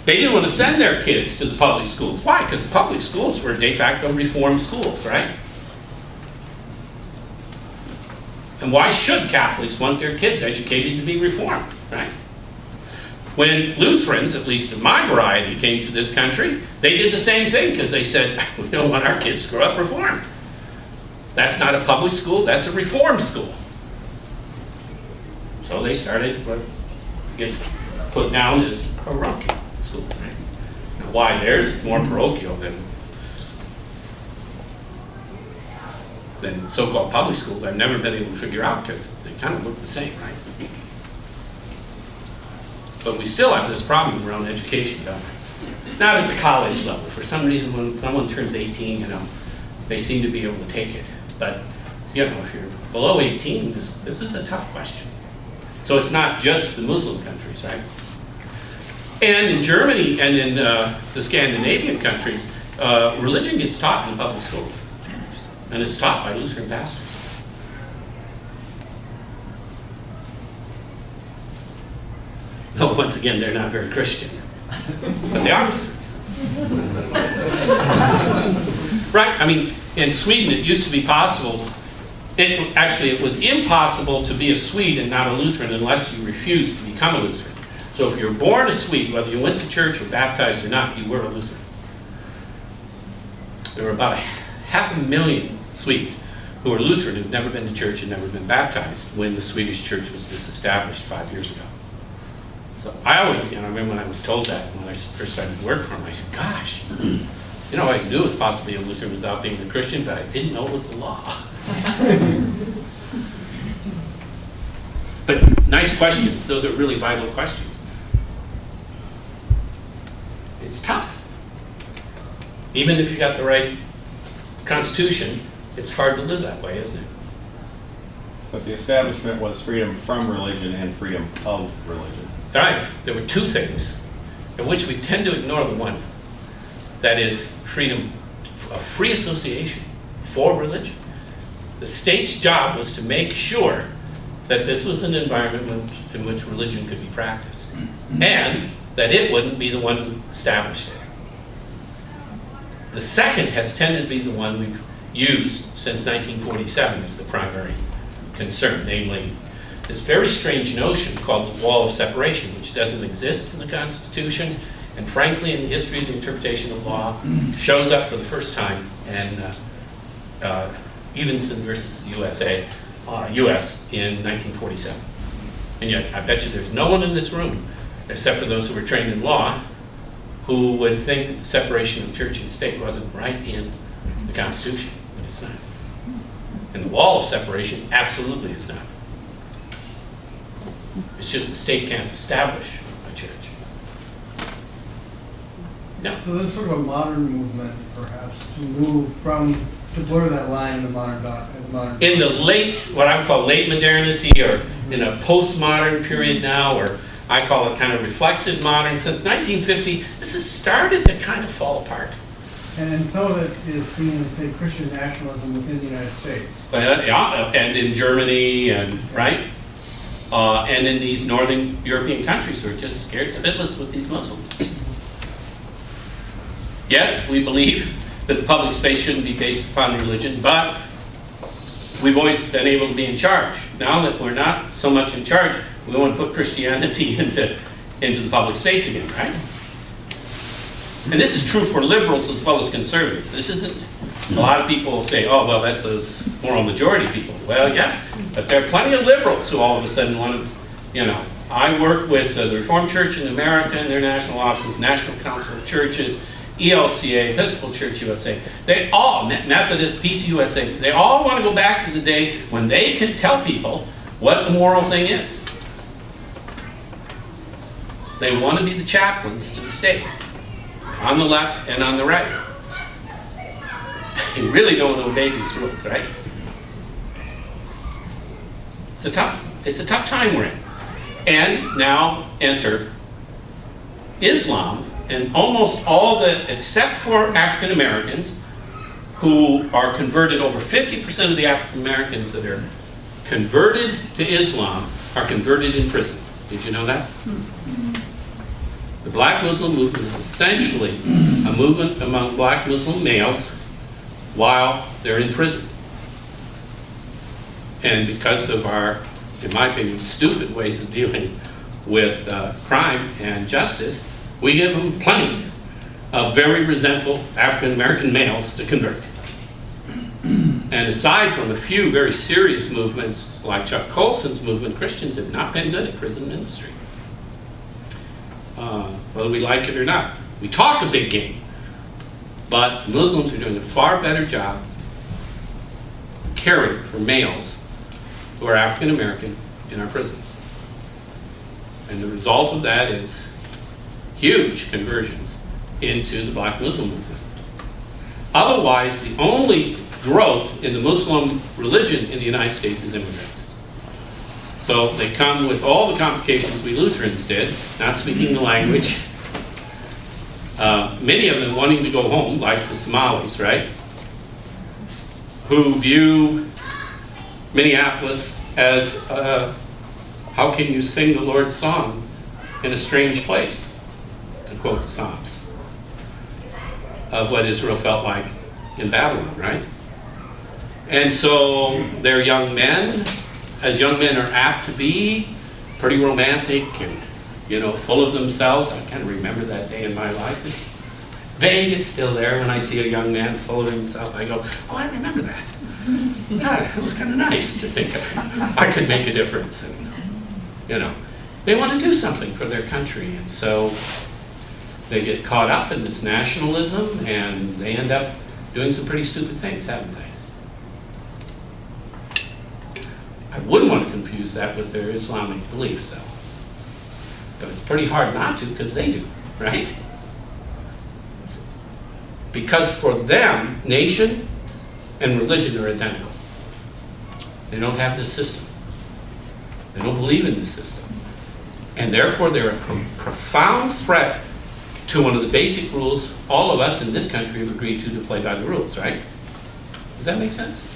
they didn't want to send their kids to the public schools. Why? Because the public schools were de facto Reformed schools, right? And why should Catholics want their kids educated to be Reformed, right? When Lutherans, at least of my variety, came to this country, they did the same thing because they said, we don't want our kids to grow up Reformed. That's not a public school, that's a Reformed school. So they started what get put down as parochial schools, right? Now why theirs is more parochial than so-called public schools, I've never been able to figure out because they kind of look the same, right? But we still have this problem around education, don't we? Not at the college level. For some reason, when someone turns 18, they seem to be able to take it. But, if you're below 18, this is a tough question. So it's not just the Muslim countries, right? And in Germany and in the Scandinavian countries, religion gets taught in public schools. And it's taught by Lutheran pastors. Though, once again, they're not very Christian. But they are Lutheran. Right? I mean, in Sweden, it used to be possible. It was impossible to be a Swede and not a Lutheran unless you refused to become a Lutheran. So if you were born a Swede, whether you went to church or baptized or not, you were a Lutheran. There were about 500,000 Swedes who were Lutheran who'd never been to church and never been baptized when the Swedish church was disestablished 5 years ago. So I always, I remember when I was told that when I first started to work for him, I said, gosh, I knew it was possible to be a Lutheran without being a Christian, but I didn't know it was the law. But nice questions. Those are really vital questions. It's tough. Even if you got the right constitution, it's hard to live that way, isn't it? But the establishment was freedom from religion and freedom of religion. Right. There were two things, in which we tend to ignore the one. That is freedom of free association for religion. The state's job was to make sure that this was an environment in which religion could be practiced, and that it wouldn't be the one who established it. The second has tended to be the one we've used since 1947 as the primary concern, namely this very strange notion called the wall of separation, which doesn't exist in the Constitution, and frankly in the history of the interpretation of law shows up for the first time in Evenson versus the US in 1947. And yet I bet you there's no one in this room, except for those who were trained in law, who would think that the separation of church and state wasn't right in the Constitution, but it's not. And the wall of separation absolutely is not. It's just the state can't establish a church. No. So this is sort of a modern movement, perhaps, to move from, to blur that line in the modern In the late, what I would call late modernity, or in a postmodern period now, or I call it kind of reflexive modern, since 1950, this has started to kind of fall apart. And some of it is seen as, say, Christian nationalism within the United States. Yeah, and in Germany, and right? And in these northern European countries who are just scared spitless with these Muslims. Yes, we believe that the public space shouldn't be based upon religion, but we've always been able to be in charge. Now that we're not so much in charge, we want to put Christianity into the public space again, right? And this is true for liberals as well as conservatives. This isn't, a lot of people say, oh, well, that's those moral majority people. Well, yes, but there are plenty of liberals who all of a sudden want to, you know, I work with the Reformed Church in America and their national offices, National Council of Churches, ELCA, Episcopal Church USA. They all, Methodist, PCUSA, they all want to go back to the day when they could tell people what the moral thing is. They want to be the chaplains to the state, on the left and on the right. You really don't want to obey these rules, right? It's a tough time we're in. And now enter Islam, and almost all the, except for African Americans, who are converted, over 50% of the African Americans that are converted to Islam are converted in prison. Did you know that? The Black Muslim movement is essentially a movement among Black Muslim males while they're in prison. And because of our, in my opinion, stupid ways of dealing with crime and justice, we give them plenty of very resentful African American males to convert. And aside from a few very serious movements like Chuck Colson's movement, Christians have not been good at prison ministry. Whether we like it or not. We talk a big game, but Muslims are doing a far better job caring for males who are African American in our prisons. And the result of that is huge conversions into the Black Muslim movement. Otherwise, the only growth in the Muslim religion in the United States is immigrant. So they come with all the complications we Lutherans did, not speaking the language, many of them wanting to go home, like the Somalis, right? Who view Minneapolis as, how can you sing the Lord's song in a strange place, to quote the Psalms, of what Israel felt like in Babylon, right? And so they're young men, as young men are apt to be, pretty romantic and, you know, full of themselves. I kind of remember that day in my life. Vague, it's still there. When I see a young man full of himself, I go, oh, I remember that. It was kind of nice to think I could make a difference. And, you know, they want to do something for their country. And so they get caught up in this nationalism, and they end up doing some pretty stupid things, haven't they? I wouldn't want to confuse that with their Islamic beliefs, though. But it's pretty hard not to, because they do, right? Because for them, nation and religion are identical. They don't have this system. They don't believe in this system. And therefore, they're a profound threat to one of the basic rules all of us in this country have agreed to play by the rules, right? Does that make sense?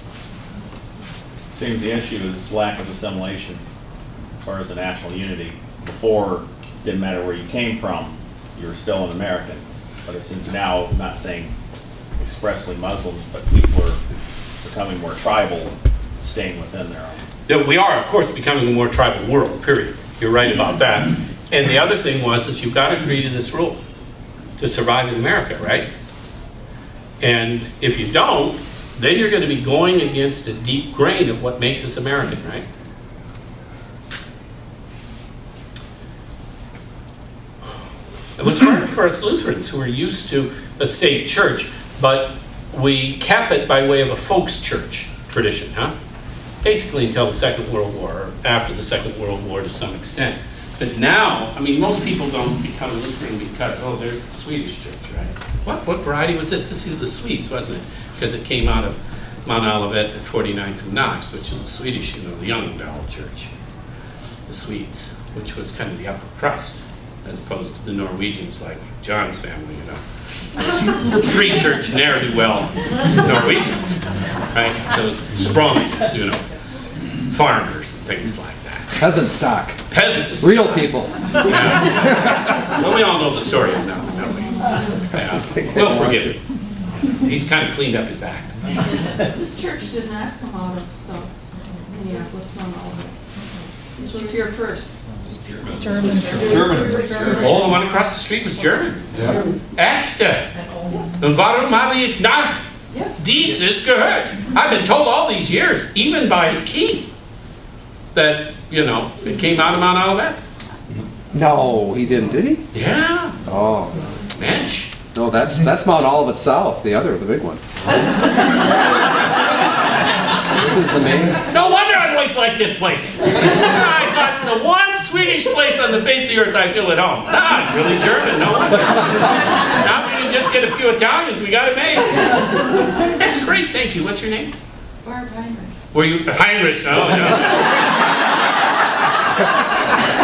Seems the issue is lack of assimilation as far as the national unity. Before, it didn't matter where you came from, you were still an American. But it seems now, I'm not saying expressly Muslims, but people are becoming more tribal, staying within their own. That we are, of course, becoming a more tribal world, period. You're right about that. And the other thing was you've got to agree to this rule to survive in America, right? And if you don't, then you're going to be going against a deep grain of what makes us American, right? It was hard for us Lutherans who were used to a state church, but we kept it by way of a folks church tradition, huh? Basically until the Second World War, or after the Second World War to some extent. But now, I mean, most people don't become Lutheran because, oh, there's the Swedish church, right? What variety was this? This is the Swedes, wasn't it? Because it came out of Mount Olivet at 49th and Knox, which is the Swedish, the young Dal church. The Swedes, which was kind of the upper crust, as opposed to the Norwegians like John's family, Free church, ne'er-do-well Norwegians, right? Those Sprongs, farmers and things like that. Peasant stock. Peasants. Real people. Yeah. Well, we all know the story of Noah, don't we? Yeah. We'll forgive him. He's kind of cleaned up his act. This church did not come out of South Minneapolis, Mount Olivet. This was here first. German. Oh, the one across the street was German. Echte. Und warum habe ich nach dieses gehört? I've been told all these years, even by Keith, that, it came out of Mount Olivet. No, he didn't, did he? Yeah. Oh. Mensch. No, that's Mount Olivet South, the big one. This is the main. No wonder I always like this place. I thought the one Swedish place on the face of the earth I feel at home. No, it's really German. No wonder. Now we can just get a few Italians. We got it made. That's great. Thank you. What's your name? Barb Heinrich. Were you Heinrich? Oh, no.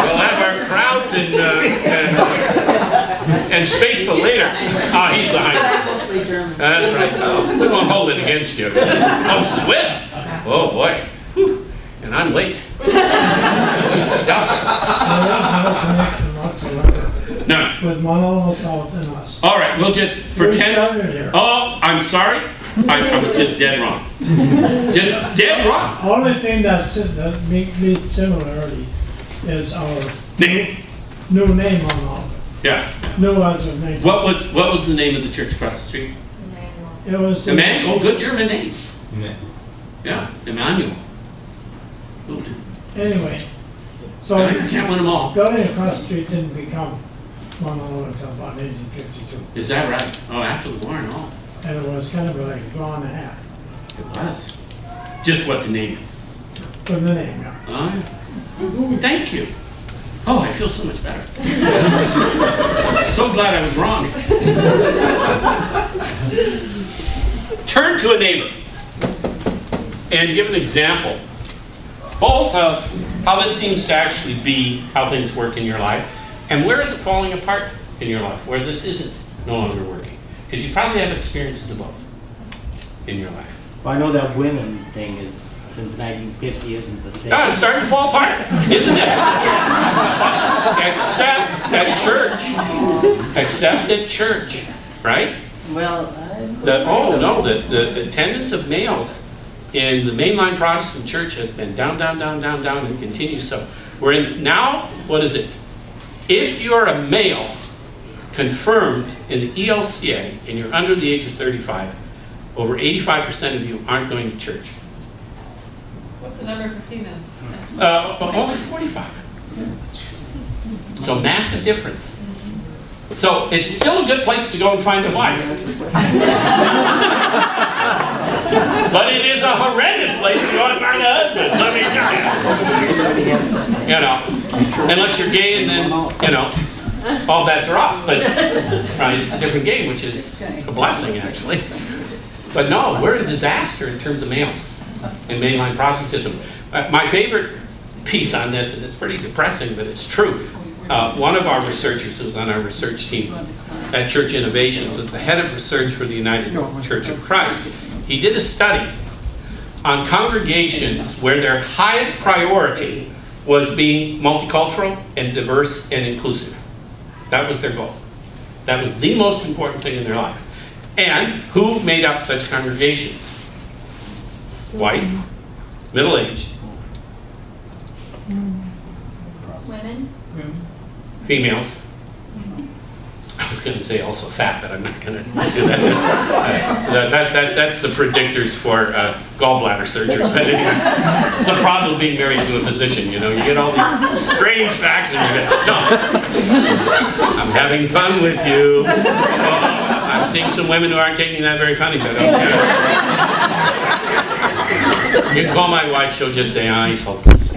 We'll have our Kraut and Spatzel later. Ah, he's the Heinrich. Mostly German. That's right. Oh, we won't hold it against you. Oh, Swiss? Oh, boy. Whew. And I'm late. Yes, sir. connection whatsoever No. with Mount South and us. All right, we'll just pretend. started here. Oh, I'm sorry. I was just dead wrong. Just dead wrong. Only thing that makes me similarity is our Name. new name on all of Yeah. it. New as of name. What was the name of the church across the street? It was. Emmanuel. Oh, good German name. Yeah, Emmanuel. Good. Anyway, so I can't win them all. building across the street didn't become Mount Olivet until about 1852. Is that right? Oh, after the war and all. And it was kind of like a draw and a half It was. Just what to name it. from the name, yeah. Thank you. Oh, I feel so much better. I'm so glad I was wrong. Turn to a neighbor and give an example, both of how this seems to actually be how things work in your life, and where is it falling apart in your life, where this isn't no longer working. Because you probably have experiences of both in your life. Well, I know that women thing is, since 1950, isn't the same. Ah, it's starting to fall apart, isn't it? Except at church. Except at church, right? Well, The attendance of males in the mainline Protestant church has been down, and continues so. We're in, now, what is it? If you're a male confirmed in the ELCA and you're under the age of 35, over 85% of you aren't going to church. What's the number for females? But only 45. So massive difference. So it's still a good place to go and find a wife. But it is a horrendous place to go and find a husband. Let me tell you. Unless you're gay and then, all bets are off. But right, it's a different game, which is a blessing actually. But no, we're a disaster in terms of males in mainline Protestantism. My favorite piece on this, and it's pretty depressing, but it's true. One of our researchers who was on our research team at Church Innovations was the head of research for the United Church of Christ. He did a study on congregations where their highest priority was being multicultural and diverse and inclusive. That was their goal. That was the most important thing in their life. And who made up such congregations? White, middle-aged, Women? females. I was going to say also fat, but I'm not going to do that. That's the predictors for gallbladder surgery. But anyway, it's the problem of being married to a physician. You get all these strange facts, and you get no. I'm having fun with you. Oh, I'm seeing some women who aren't taking that very funny. But okay. You can call my wife; she'll just say, "Ah, he's hopeless."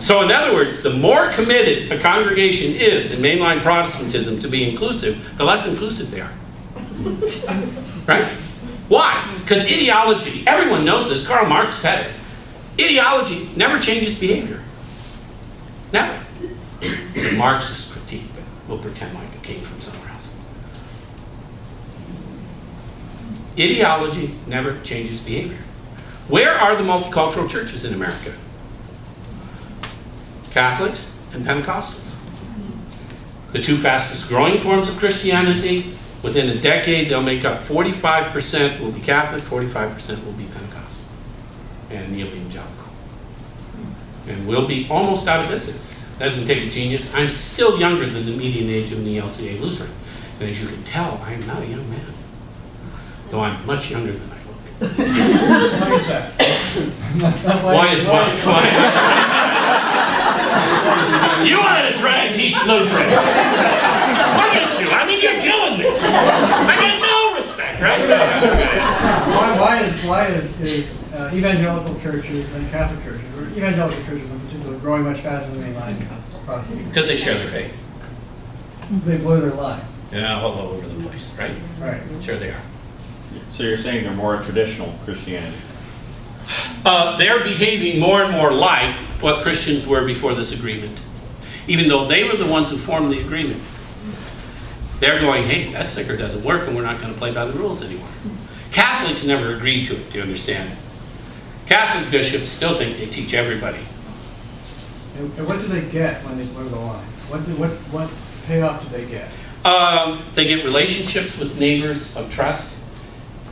So in other words, the more committed a congregation is in mainline Protestantism to be inclusive, the less inclusive they are. Right? Why? Because ideology, everyone knows this, Karl Marx said it. Ideology never changes behavior. Never. It's a Marxist critique, but we'll pretend like it came from somewhere else. Ideology never changes behavior. Where are the multicultural churches in America? Catholics and Pentecostals. The two fastest growing forms of Christianity. Within a decade, they'll make up 45% will be Catholic, 45% will be Pentecostal and neo-evangelical. And we'll be almost out of business. That doesn't take a genius. I'm still younger than the median age of the LCA Lutheran. And as you can tell, I am not a young man, though I'm much younger than I look. Why is that? Why is what? You wanted to try and teach Lutherans. Look at you. I mean, you're killing me. I get no respect, right? Why is evangelical churches and Catholic churches, or evangelical churches in particular, growing much faster than mainline Protestant? Because they share their faith. They blow their line. Yeah, all over the place, right? Right. Sure they are. So you're saying they're more traditional Christianity? They're behaving more and more like what Christians were before this agreement. Even though they were the ones who formed the agreement. They're going, hey, that sticker doesn't work and we're not going to play by the rules anymore. Catholics never agreed to it, do you understand? Catholic bishops still think they teach everybody. And what do they get when they blow the line? What payoff do they get? They get relationships with neighbors of trust,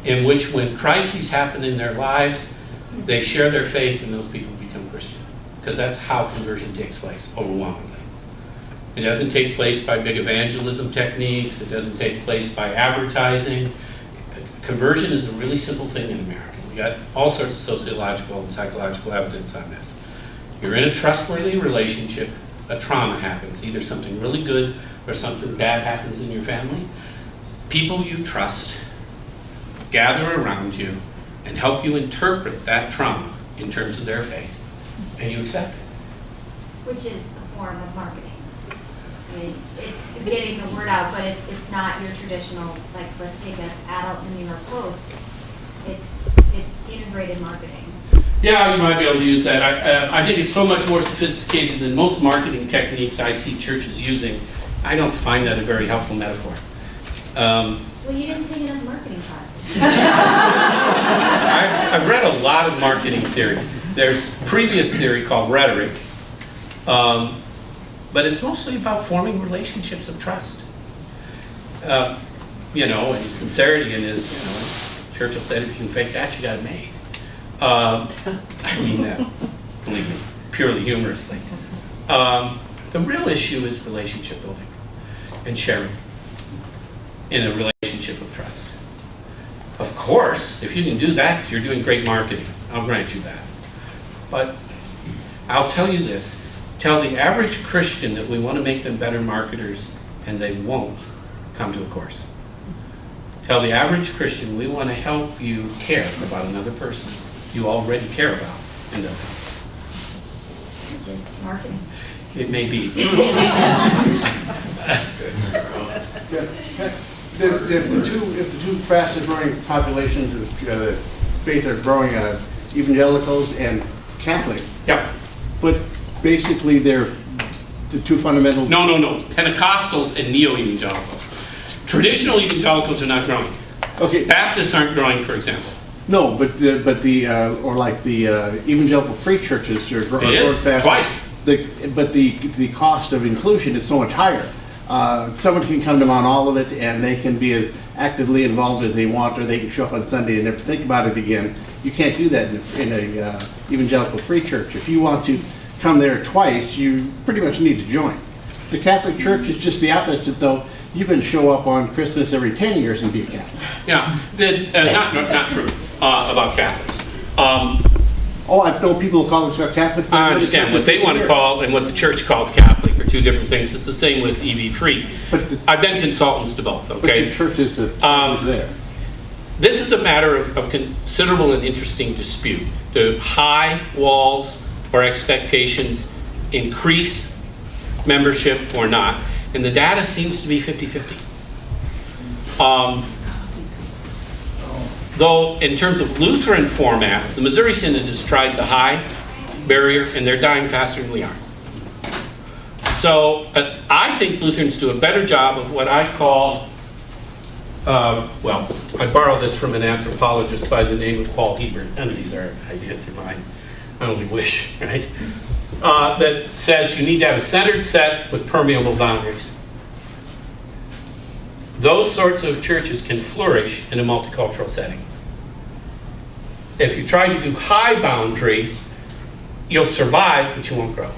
in which when crises happen in their lives, they share their faith and those people become Christian. Because that's how conversion takes place, overwhelmingly. It doesn't take place by big evangelism techniques. It doesn't take place by advertising. Conversion is a really simple thing in America. We got all sorts of sociological and psychological evidence on this. You're in a trustworthy relationship, a trauma happens, either something really good or something bad happens in your family. People you trust gather around you and help you interpret that trauma in terms of their faith, and you accept it. Which is a form of marketing. I mean, it's getting the word out, but it's not your traditional, like, let's take an adult in New York Post. It's integrated marketing. Yeah, you might be able to use that. I think it's so much more sophisticated than most marketing techniques I see churches using. I don't find that a very helpful metaphor. Well, you didn't take enough marketing classes. I've read a lot of marketing theory. There's previous theory called rhetoric, but it's mostly about forming relationships of trust. You know, and sincerity in his, you know, Churchill said, if you can fake that, you got it made. I mean that, believe me, purely humorously. The real issue is relationship building and sharing in a relationship of trust. Of course, if you can do that, you're doing great marketing. I'll grant you that. But I'll tell you this, tell the average Christian that we want to make them better marketers and they won't come to a course. Tell the average Christian we want to help you care about another person you already care about and they'll come. Which is marketing. It may be. If the two fastest growing populations of faith are growing, evangelicals and Catholics. Yep. But basically they're the two fundamental. No. Pentecostals and neo-evangelicals. Traditional evangelicals are not growing. Okay. Baptists aren't growing, for example. No, but or like the evangelical free churches are growing fast. Twice. But the cost of inclusion is so much higher. Someone can come to Mount Olivet and they can be as actively involved as they want, or they can show up on Sunday and never think about it again. You can't do that in a evangelical free church. If you want to come there twice, you pretty much need to join. The Catholic Church is just the opposite, though. You can show up on Christmas every 10 years and be a Catholic. Yeah, not true about Catholics. I know people call themselves Catholic. I understand. What they want to call and what the church calls Catholic are two different things. It's the same with EV free. I've been consultants to both, okay? But the church is there. This is a matter of considerable and interesting dispute. The high walls or expectations increase membership or not, and the data seems to be 50-50. Though in terms of Lutheran formats, the Missouri Synod has tried the high barrier, and they're dying faster than we are. So I think Lutherans do a better job of what I call, well, I borrow this from an anthropologist by the name of Paul Hebert. None of these are ideas of mine. I only wish, right? That says you need to have a centered set with permeable boundaries. Those sorts of churches can flourish in a multicultural setting. If you try to do high boundary, you'll survive, but you won't grow.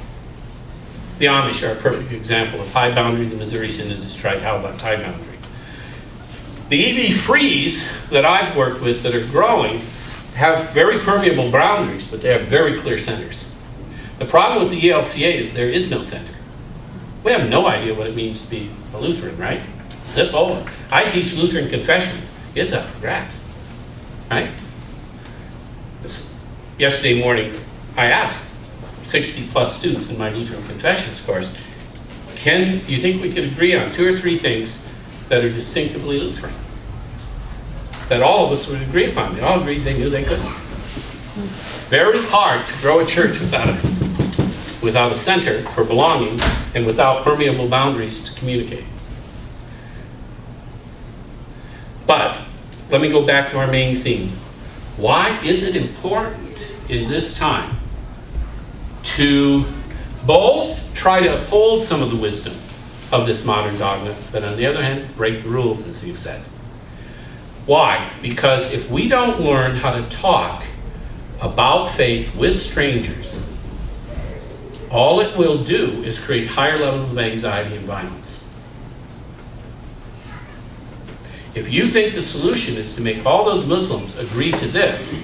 The Amish are a perfect example of high boundary. The Missouri Synod has tried high boundary. The EV Frees that I've worked with that are growing have very permeable boundaries, but they have very clear centers. The problem with the ELCA is there is no center. We have no idea what it means to be a Lutheran, right? Zip-Ola. I teach Lutheran confessions. It's up for grabs, right? Yesterday morning, I asked 60 plus students in my Lutheran confessions course, do you think we could agree on 2 or 3 things that are distinctively Lutheran? That all of us would agree upon. They all agreed they knew they couldn't. Very hard to grow a church without a center for belonging and without permeable boundaries to communicate. But let me go back to our main theme. Why is it important in this time to both try to uphold some of the wisdom of this modern dogma, but on the other hand, break the rules, as you've said? Why? Because if we don't learn how to talk about faith with strangers, all it will do is create higher levels of anxiety and violence. If you think the solution is to make all those Muslims agree to this,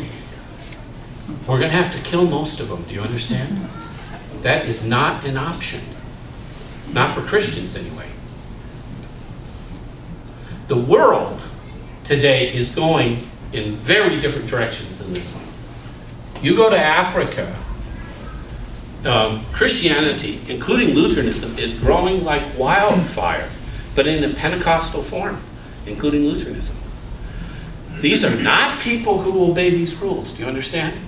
we're going to have to kill most of them. Do you understand? That is not an option. Not for Christians, anyway. The world today is going in very different directions than this one. You go to Africa, Christianity, including Lutheranism, is growing like wildfire, but in a Pentecostal form, including Lutheranism. These are not people who obey these rules. Do you understand?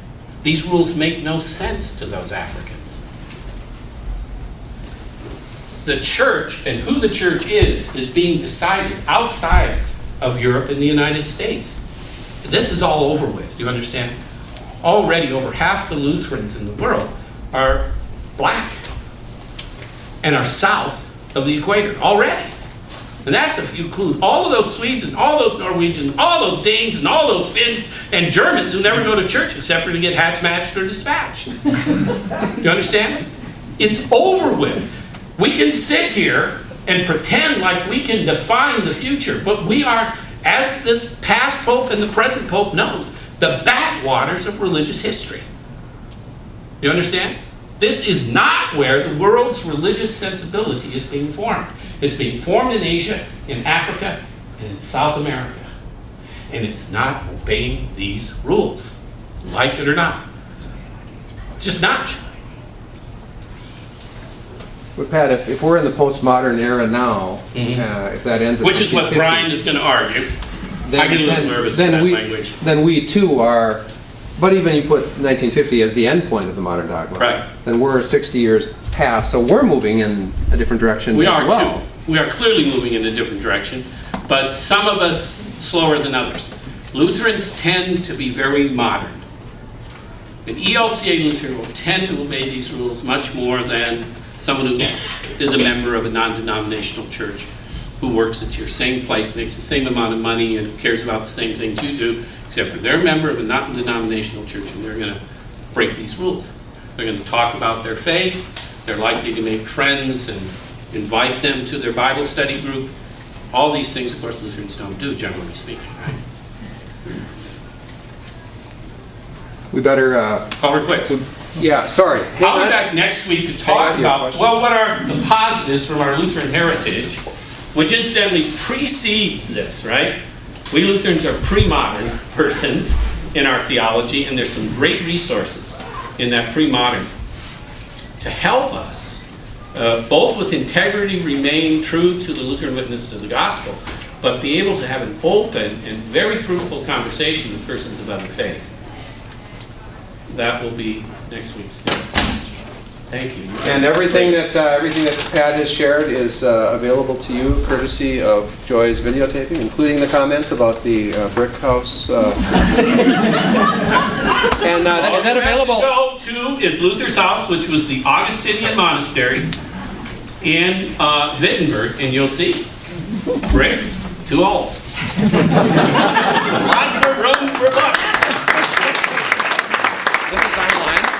These rules make no sense to those Africans. The church and who the church is being decided outside of Europe and the United States. This is all over with. Do you understand? Already over half the Lutherans in the world are black and are south of the equator already. And that's if you include all of those Swedes and all those Norwegians, all those Danes and all those Finns and Germans who never go to church except for to get hatch-matched or dispatched. You understand? It's over with. We can sit here and pretend like we can define the future, but we are, as this past Pope and the present Pope knows, the backwaters of religious history. You understand? This is not where the world's religious sensibility is being formed. It's being formed in Asia, in Africa, and in South America. And it's not obeying these rules, like it or not. Just not. But Pat, if we're in the postmodern era now, if that ends at which is what Brian is going to argue. I get a little nervous with that language. Then we too are, but even you put 1950 as the end point of the modern dogma. Right. Then we're 60 years past, so we're moving in a different direction We as are well. too. We are clearly moving in a different direction, but some of us slower than others. Lutherans tend to be very modern. An ELCA Lutheran will tend to obey these rules much more than someone who is a member of a non-denominational church who works at your same place, makes the same amount of money, and cares about the same things you do, except for they're a member of a non-denominational church, and they're going to break these rules. They're going to talk about their faith. They're likely to make friends and invite them to their Bible study group. All these things, of course, Lutherans don't do, generally speaking, right? We better... Call her quick. Yeah, sorry. I'll be back next week to talk about, well, what are the positives from our Lutheran heritage, which incidentally precedes this, right? We Lutherans are pre-modern persons in our theology, and there's some great resources in that pre-modern. to help us, both with integrity, remain true to the Lutheran witness of the gospel, but be able to have an open and very fruitful conversation with persons of other faiths. That will be next week's theme. Thank you. And everything that Pat has shared is available to you courtesy of Joy's videotaping, including the comments about the brick house. And is that available? Go to is Luther's house, which was the Augustinian monastery in Wittenberg, and you'll see brick, 2 holes. Lots of room for books. This is online.